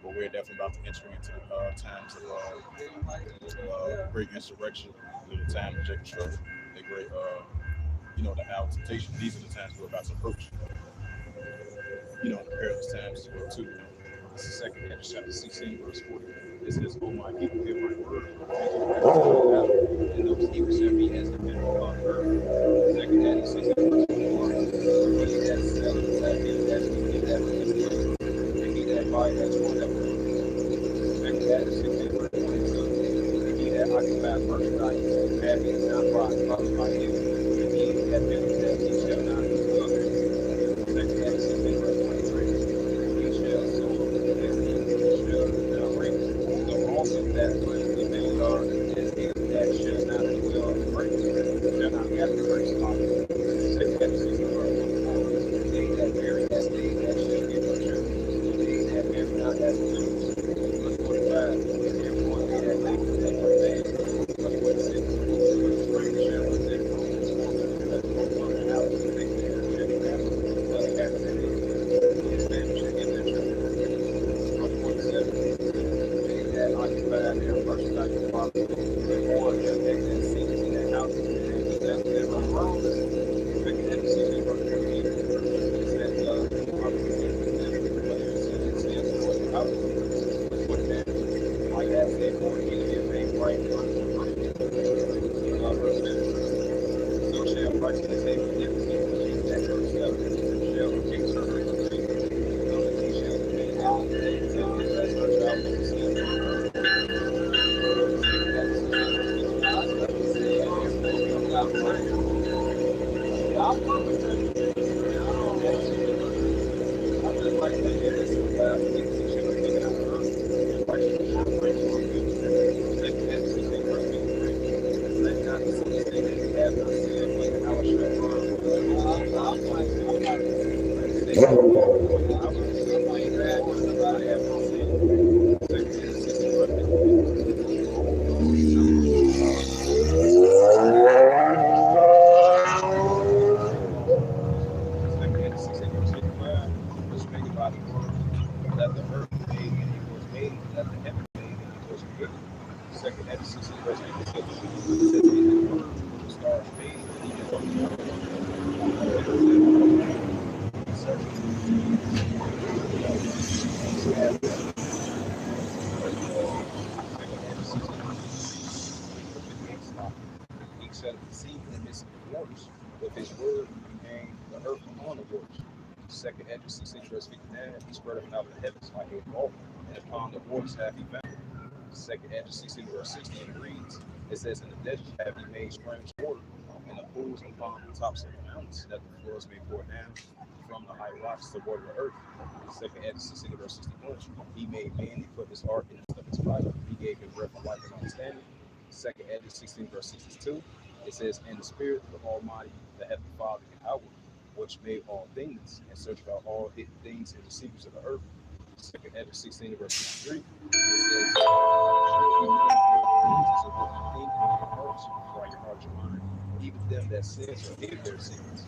But we're definitely about to enter into the times of great insurrection, the time of Jacob struggle, the great, the hour of temptation. These are the times we're about to approach. The perilous times as well too. This is 2nd Edge chapter 16 verse 40. It says, "O my people, hear my word, make it ready to battle, and those evils shall be as the men upon earth." 2nd Edge 16 verse 41. He that selleth, let him that speaketh that will be, and he that buyeth that will that will. occupied merchandise, have he not brought by him, and he that buildeth that he shall not dwell therein. Second Edge 16, verse 23. And he shall sow, and he shall reap. So also that plentifully made are, and he that shall not dwell in the grapes shall not gather the grapes of olive. Second Edge 16, verse 24. They that marry as they that shall give no children, they that marry not as widows. Verse 45. Therefore they that think that young man. Verse 46. When the spring shall run their brooms forward, let them go from their houses and make their journey fast, while they have their head. These men shall give their children rest. Verse 47. They that occupy their merchandise with violence, before them they that seek in their houses, they possess them uprightly. Second Edge 16, verse 48. It says, I will forgive them for their sins toward Yahweh. Verse 49. Like as they bore envy of a right unto the great. Verse 50. So shall righteousness hate iniquity, and he that herself shall reject her iniquity, so that he shall commit iniquity till he shall search out for the sins of the earth. Second Ezra 16, verse 55. It says, therefore be thou mindful of thy purpose. Second Ezra 16, verse 56. I just like that here that says, iniquity shall be taken out of the earth, and righteousness shall reign for a good. Second Ezra 16, verse 53. Let not the sinners think that they have not sinned, but Yahweh shall burn with the coals of fire upon his enemies. Let us say therefore before Yahweh, we have done, but have not sinned. Second Ezra 16, verse 58. Behold, the Lord cometh Second Ezra 16, verse 55, which maketh by the word, let the earth be made, and it was made, let the heaven be made, and it was created. Second Ezra 16, verse 56. It says, in his word were the stars made, even from the number of them. And it says, behold, he searcheth the seas, and the deep hath known his work. Second Ezra 16, verse 56. Or 58, stop. He setteth the sea in the midst of the waters. With his word he hanged the earth upon the waters. Second Ezra 16, verse 59. He spread them out of the heavens like a vault, and upon the waters hath he found it. Second Ezra 16, verse 16 reads, it says, in the deserts have he made springs of water, and the pools upon the tops of the mountains, that the floods may pour down from the high rocks to water the earth. Second Ezra 16, verse 61. He made man, he put his heart in the midst of his body. He gave him breath and life and understanding. Second Ezra 16, verse 62. It says, and the spirit of Almighty, the Heavenly Father, Yahweh, which made all things, and searched out all hidden things in the secrets of the earth. Second Ezra 16, verse 63. It says, sure ye know your deeds, so what ye think in your hearts, try your heart, your mind, even them that sin shall hid their sins.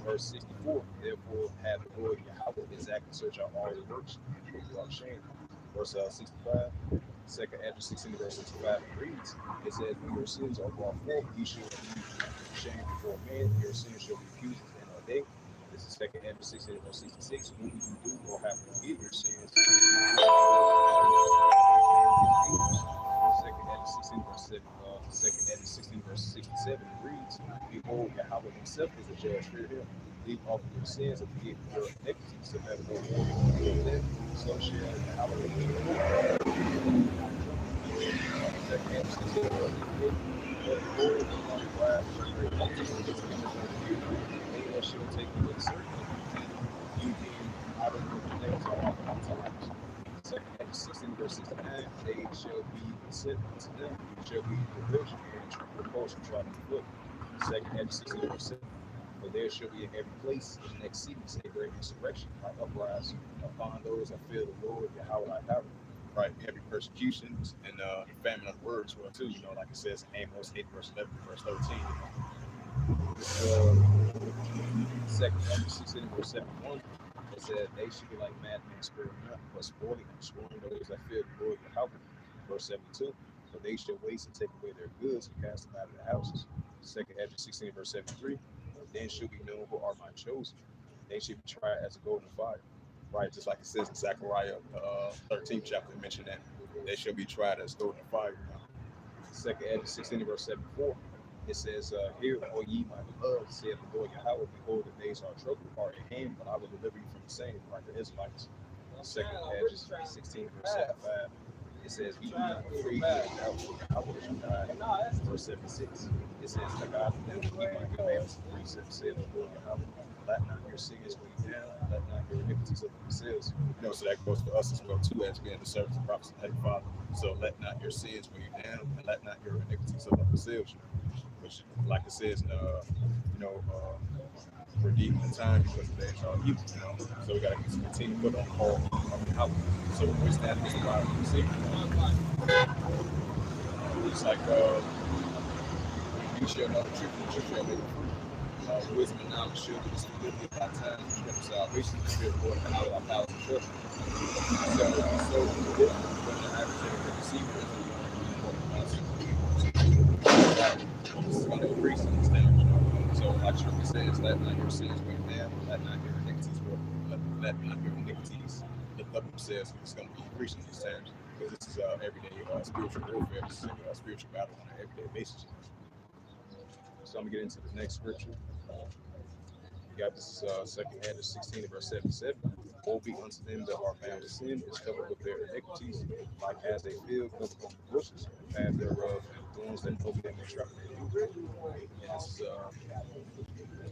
Verse 64, therefore have the Lord Yahweh exactly search out all your works and put you out of shame. Verse 65, second Ezra 16, verse 65 reads, it says, when your sins are brought forth, ye shall be ashamed before men, and your sins shall be accused in a day. This is second Ezra 16, verse 66. When you do or have to forgive your sins, you will and his angels. Second Ezra 16 verse 7, Second Ezra 16 verse 67 reads, behold, Yahweh himself is the judge, fear him. Leave off your sins and forgive your iniquities, so that no more will be of them. So shall Yahweh make you whole, and you will not trouble again. Second Ezra 16 verse 88. But behold, upon the wrath of a great multitude which cometh unto you, they that shall take you in certain iniquity, you being out of your names are all the times. Second Ezra 16, verse 69, they shall be sent unto them, shall be derision and repulsion trodden foot. Second Ezra 16, verse 7, for there shall be in every place in the next cities a great insurrection, like uprising upon those that fear the Lord, Yahweh, Yahweh. Right, every persecution and famine of the word as well too. Like it says in Amos 8, verse 11, verse 13. This second Ezra 16, verse 71. It says, they should be like madmen, sparing not, but spoiling and destroying those that fear the Lord Yahweh. Verse 72. For they shall waste and take away their goods and cast them out of their houses. Second Ezra 16, verse 73. Then shall be known who are my chosen. They should be tried as a golden fire. Right, just like it says in Zechariah 13th chapter, it mentioned that they shall be tried as golden fire. Second Ezra 16, verse 74. It says, hear, O ye my beloved, saith the Lord Yahweh, behold, the days are troubled, are at hand, but I will deliver you from the same, like the Israelites. Second Ezra 16, verse 75. It says, be not afraid, doubt, for Yahweh is your God. verse 76. It says, "The God of them keep my commandments and precepts, saith the Lord Yahweh. Let not your sins weigh you down, and let not your iniquities of themselves." So that goes for us as well too, as being the servants and prophets of the Heavenly Father. So let not your sins weigh you down, and let not your iniquities of themselves. Which, like it says in you know, redeeming the time because the days are evil. So we got to continue to put on call of the house. So what's that? Is why we see it's like you shall know the truth, and you shall make it free. Wisdom and knowledge shall be the stability of our time, the strength of salvation, the spirit of order, and all our powers and trust. So different from the adversary that deceiver is the this is going to increase in this damage. So like Scripture says, let not your sins weigh down, let not your iniquities let not your iniquities lift up themselves. It's going to be increasing these times because this is everyday spiritual warfare. This is a spiritual battle on an everyday basis. So I'm gonna get into the next scripture. We got this second Hedges 16 verse 77. Woe be unto them that are bound to sin, is covered with their iniquities, like as a field covered with bushes, and path thereof and thorns that no man may travel through. And this is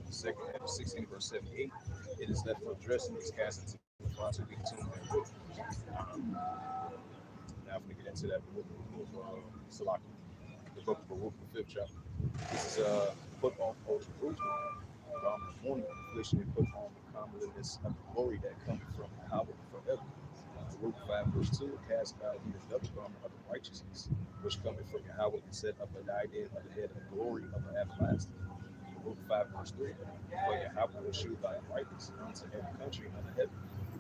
second Hedges 16 verse 78. It is left for dressing, is cast into the fire to be consumed therewith. Now I'm gonna get into that book of Salaki, the book of Baruch, the fifth chapter. This is put off old Jerusalem, garment of mourning and affliction, and put on the comeliness of the glory that cometh from Yahweh forever. Baruch 5 verse 2, cast out ye the double garment of the righteousness, which cometh from Yahweh, and set up a diadem of the head of the glory of the everlasting. Baruch 5 verse 3, for Yahweh will shew thy brightness unto every country under heaven.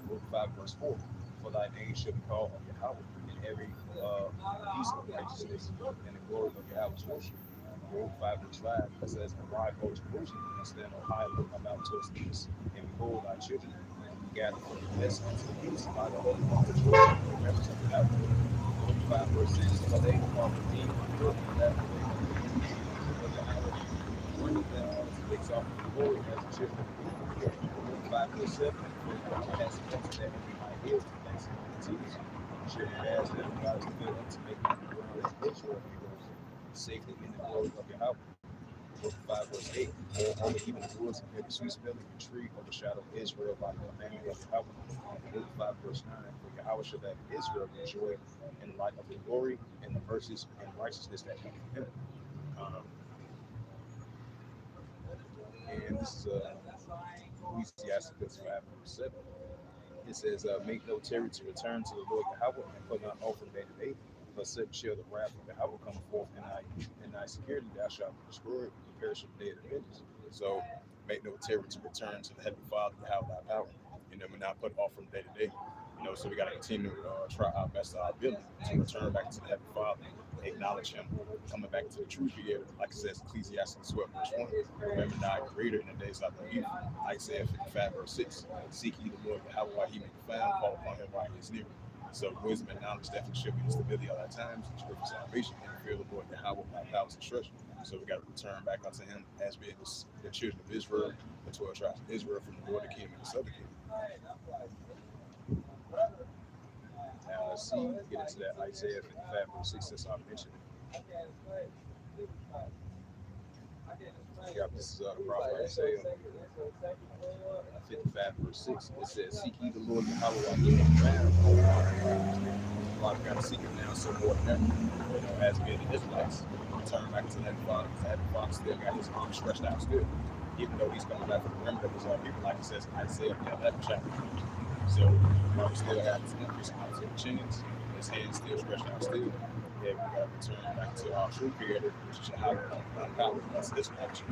Baruch 5 verse 4, for thy name shall be called of Yahweh, in every piece of righteousness, and the glory of Yahweh's worship. Baruch 5 verse 5, that says, "Arrive, O Jerusalem, and stand on high, look about towards the east, and behold thy children gather from the west unto the east by the holy one of Jerusalem, the members of the house." Baruch 5 verse 6, for they are redeemed from good, and that they have of the hour, bring them to exalt the glory as the children of the people. Baruch 5 verse 7, for God has appointed that every high hill to place and teach, should pass that God is good unto making the ground of Israel heroes, safely in the glory of Yahweh. Book 5 verse 8, over even the woods and every sweet smelling tree overshadow Israel by the commandment of Yahweh. Book 5 verse 9, for Yahweh shall let Israel enjoy in the light of the glory and the mercies and righteousness that come from him. Um, and this is Ecclesiasticus 5 verse 7. It says, make no tarry to return to the Lord Yahweh, and put not offering day to day, but set shall the wrath of Yahweh come forth, and thy security thou shalt be destroyed, and perish of the day of the vengeance. So make no tarry to return to the Heavenly Father, Yahweh thy power. We're not put offering day to day. So we got to continue to try our best of our ability to return back to the Heavenly Father, acknowledge Him, coming back to the true Creator, like it says Ecclesiastes 12 verse 1. Remember thy Creator in the days of thy youth. Isaiah 55 verse 6. Seek ye the Lord Yahweh while He may be found, call upon Him while He is near. So wisdom and knowledge definitely should be the stability of our times, the strength of salvation, and the fear of the Lord Yahweh by powers and treasure. So we got to return back unto Him as being the children of Israel, the 12 tribes of Israel, from the northern kingdom and the southern kingdom. Now let's see, get into that Isaiah 55 verse 6 since I mentioned it. This is the prophet Isaiah 55 verse 6. It says, seek ye the Lord Yahweh while He may be found. A lot of got to seek Him now so more than ever. As being the Israelites, return back to that Father, because that Father still got His arms stretched out still. Even though He's coming back for the remnant of His own people, like it says in Isaiah 11 chapter. So, He still has His increasing out to the chins, His hands still stretched out still. Yeah, we got to return back to our true Creator, which is Yahweh, by power. That's His knowledge.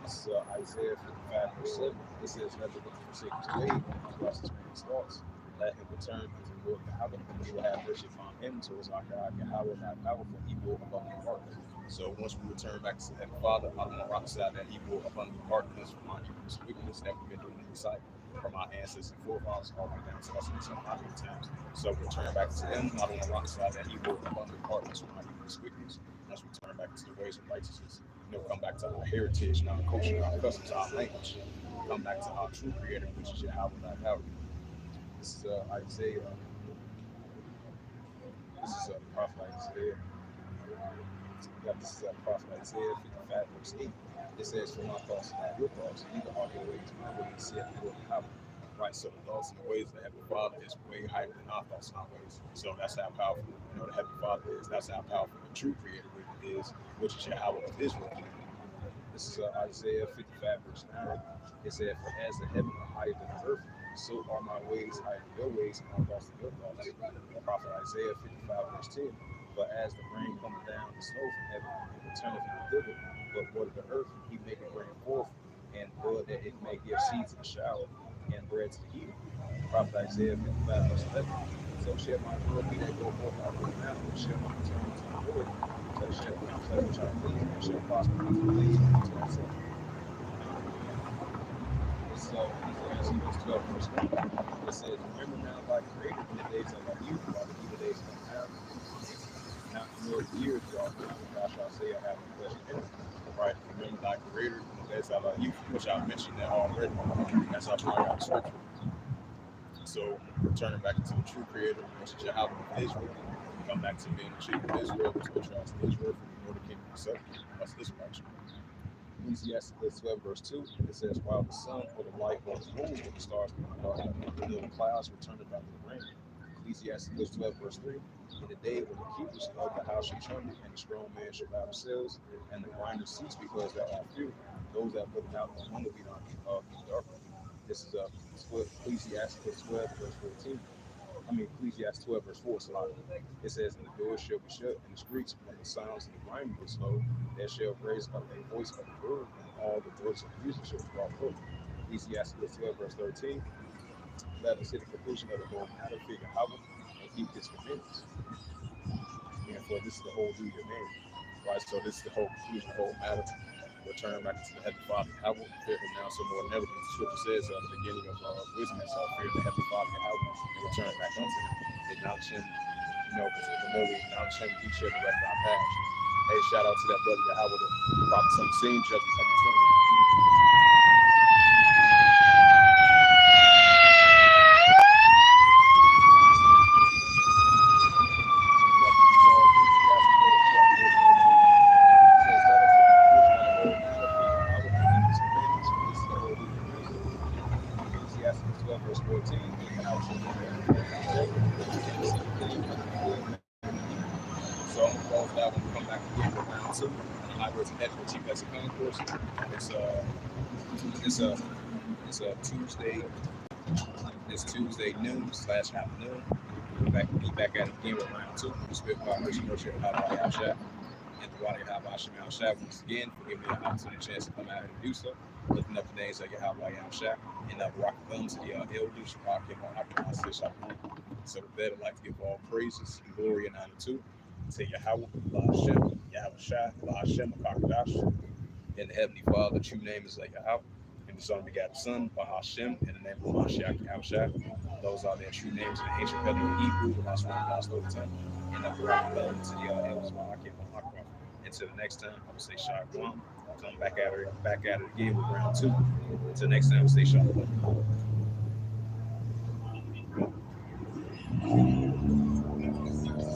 This is Isaiah 55 verse 7. It says, let the wicked forsake his way, and the righteous man his thoughts. Let him return unto the Lord Yahweh, and He will have mercy upon him, towards our God Yahweh, thy powerful evil above the heart. So once we return back to the Heavenly Father, I don't want to rock side that evil upon the heart us from our evilness and wickedness that we've been doing in the sight from our ancestors and forefathers all the way down to us in some modern times. So return back to Him. I don't want to rock side that evil upon the heart us from our evilness and wickedness. Once we turn back to the ways of righteousness, come back to our heritage and our culture, our customs, our language. Come back to our true Creator, which is Yahweh, thy power. This is Isaiah. This is the prophet Isaiah. We got This is Prophet Isaiah 55, verse 8. It says, "For my thoughts are not your thoughts, neither are your ways my ways, saith the Lord of Yahweh." Right, so the thoughts and the ways of the Heavenly Father is way higher than our thoughts and our ways. So that's how powerful, the Heavenly Father is. That's how powerful the true Creator is, which is Yahweh of Israel. This is Isaiah 55, verse 9. It said, "For as the heaven are higher than the earth, so are my ways higher than your ways, and my thoughts than your thoughts." The prophet Isaiah 55, verse 10. "For as the rain cometh down, the snow from heaven, and returneth not thither, but water the earth, and he maketh bring forth, and bud that it may give seed to the shower, and bread to the eater." Prophet Isaiah 55, verse 11. "So shall my word be that go forth out of my mouth, and shall not return unto my void, but it shall accomplish which I please, and shall prosper unto the place which I sent." So Ecclesiastes 12, verse 1. It says, "Remember now thy creator in the days of thy youth, while the evil days come down, not nor the years draw nigh, when thou shalt say, I have no pleasure in it." Right? Remember thy creator in the days of thy youth, which I mentioned that already. That's how I got the scripture. So returning back into the true creator, which is Yahweh of Israel, come back to being the chief of Israel, which patriarchs of Israel from the northern kingdom itself. That's Israelites. Ecclesiastes 12, verse 2, it says, "While the sun or the light or the moon or the stars the little clouds returned back to the rain." Ecclesiastes 12, verse 3, "In the day when the keepers of the house shall tremble, and the strong man shall bow themselves, and the grinders cease because thou art few, those that put out among the be dark." This is Ecclesiastes 12, verse 14. Ecclesiastes 12, verse 4, so it says, "And the doors shall be shut, and the streets, when the sounds of the grinding is slow, there shall raise up a voice of the bird, and all the voice of music shall be brought forth." Ecclesiastes 12, verse 13. "Let us hit the conclusion of the whole matter, fear Yahweh, and keep his commandments. And for this is the whole duty of man." Right, so this is the whole conclusion, the whole matter. Return back to the Heavenly Father, Yahweh, fear him now so more than ever. The scripture says at the beginning of wisdom is fear the Heavenly Father, Yahweh, and return back unto him. Acknowledge him, because the more we acknowledge him, he shall direct our paths. Hey, shout out to that brother Yahweh, the prophet on the scene, just becoming to him. Ecclesiastes 12, verse 14. So I'm gonna close that one. Come back again with round two. I'm not going to head for Chief as a concourse. It's a it's a Tuesday. It's Tuesday noon / afternoon. Be back at it again with round two. We spit about Christian worship, how about Yahshua, and the water how about Shemal Shah once again for giving me an opportunity chance to come out and do so. Lifting up the names of Yahweh Yahshua and Rock thumbs to the elders, Rock him on Akron, So with that, I'd like to give all praises, glory, and honor to Yahweh, Bahashem, Yahweh Bahashem, Akakadash, and the Heavenly Father. The true name is Yahweh, and the Son begat the Son, Bahashem, in the name of Mashiach Yahushua. Those are their true names in the ancient Hebrew, Hebrew, the last one, the last over time. And I rock them to the elders, Bahashem, Akron. Until the next time, I will say Shalom. Come back at it again with round two. Until next time, I will say Shalom.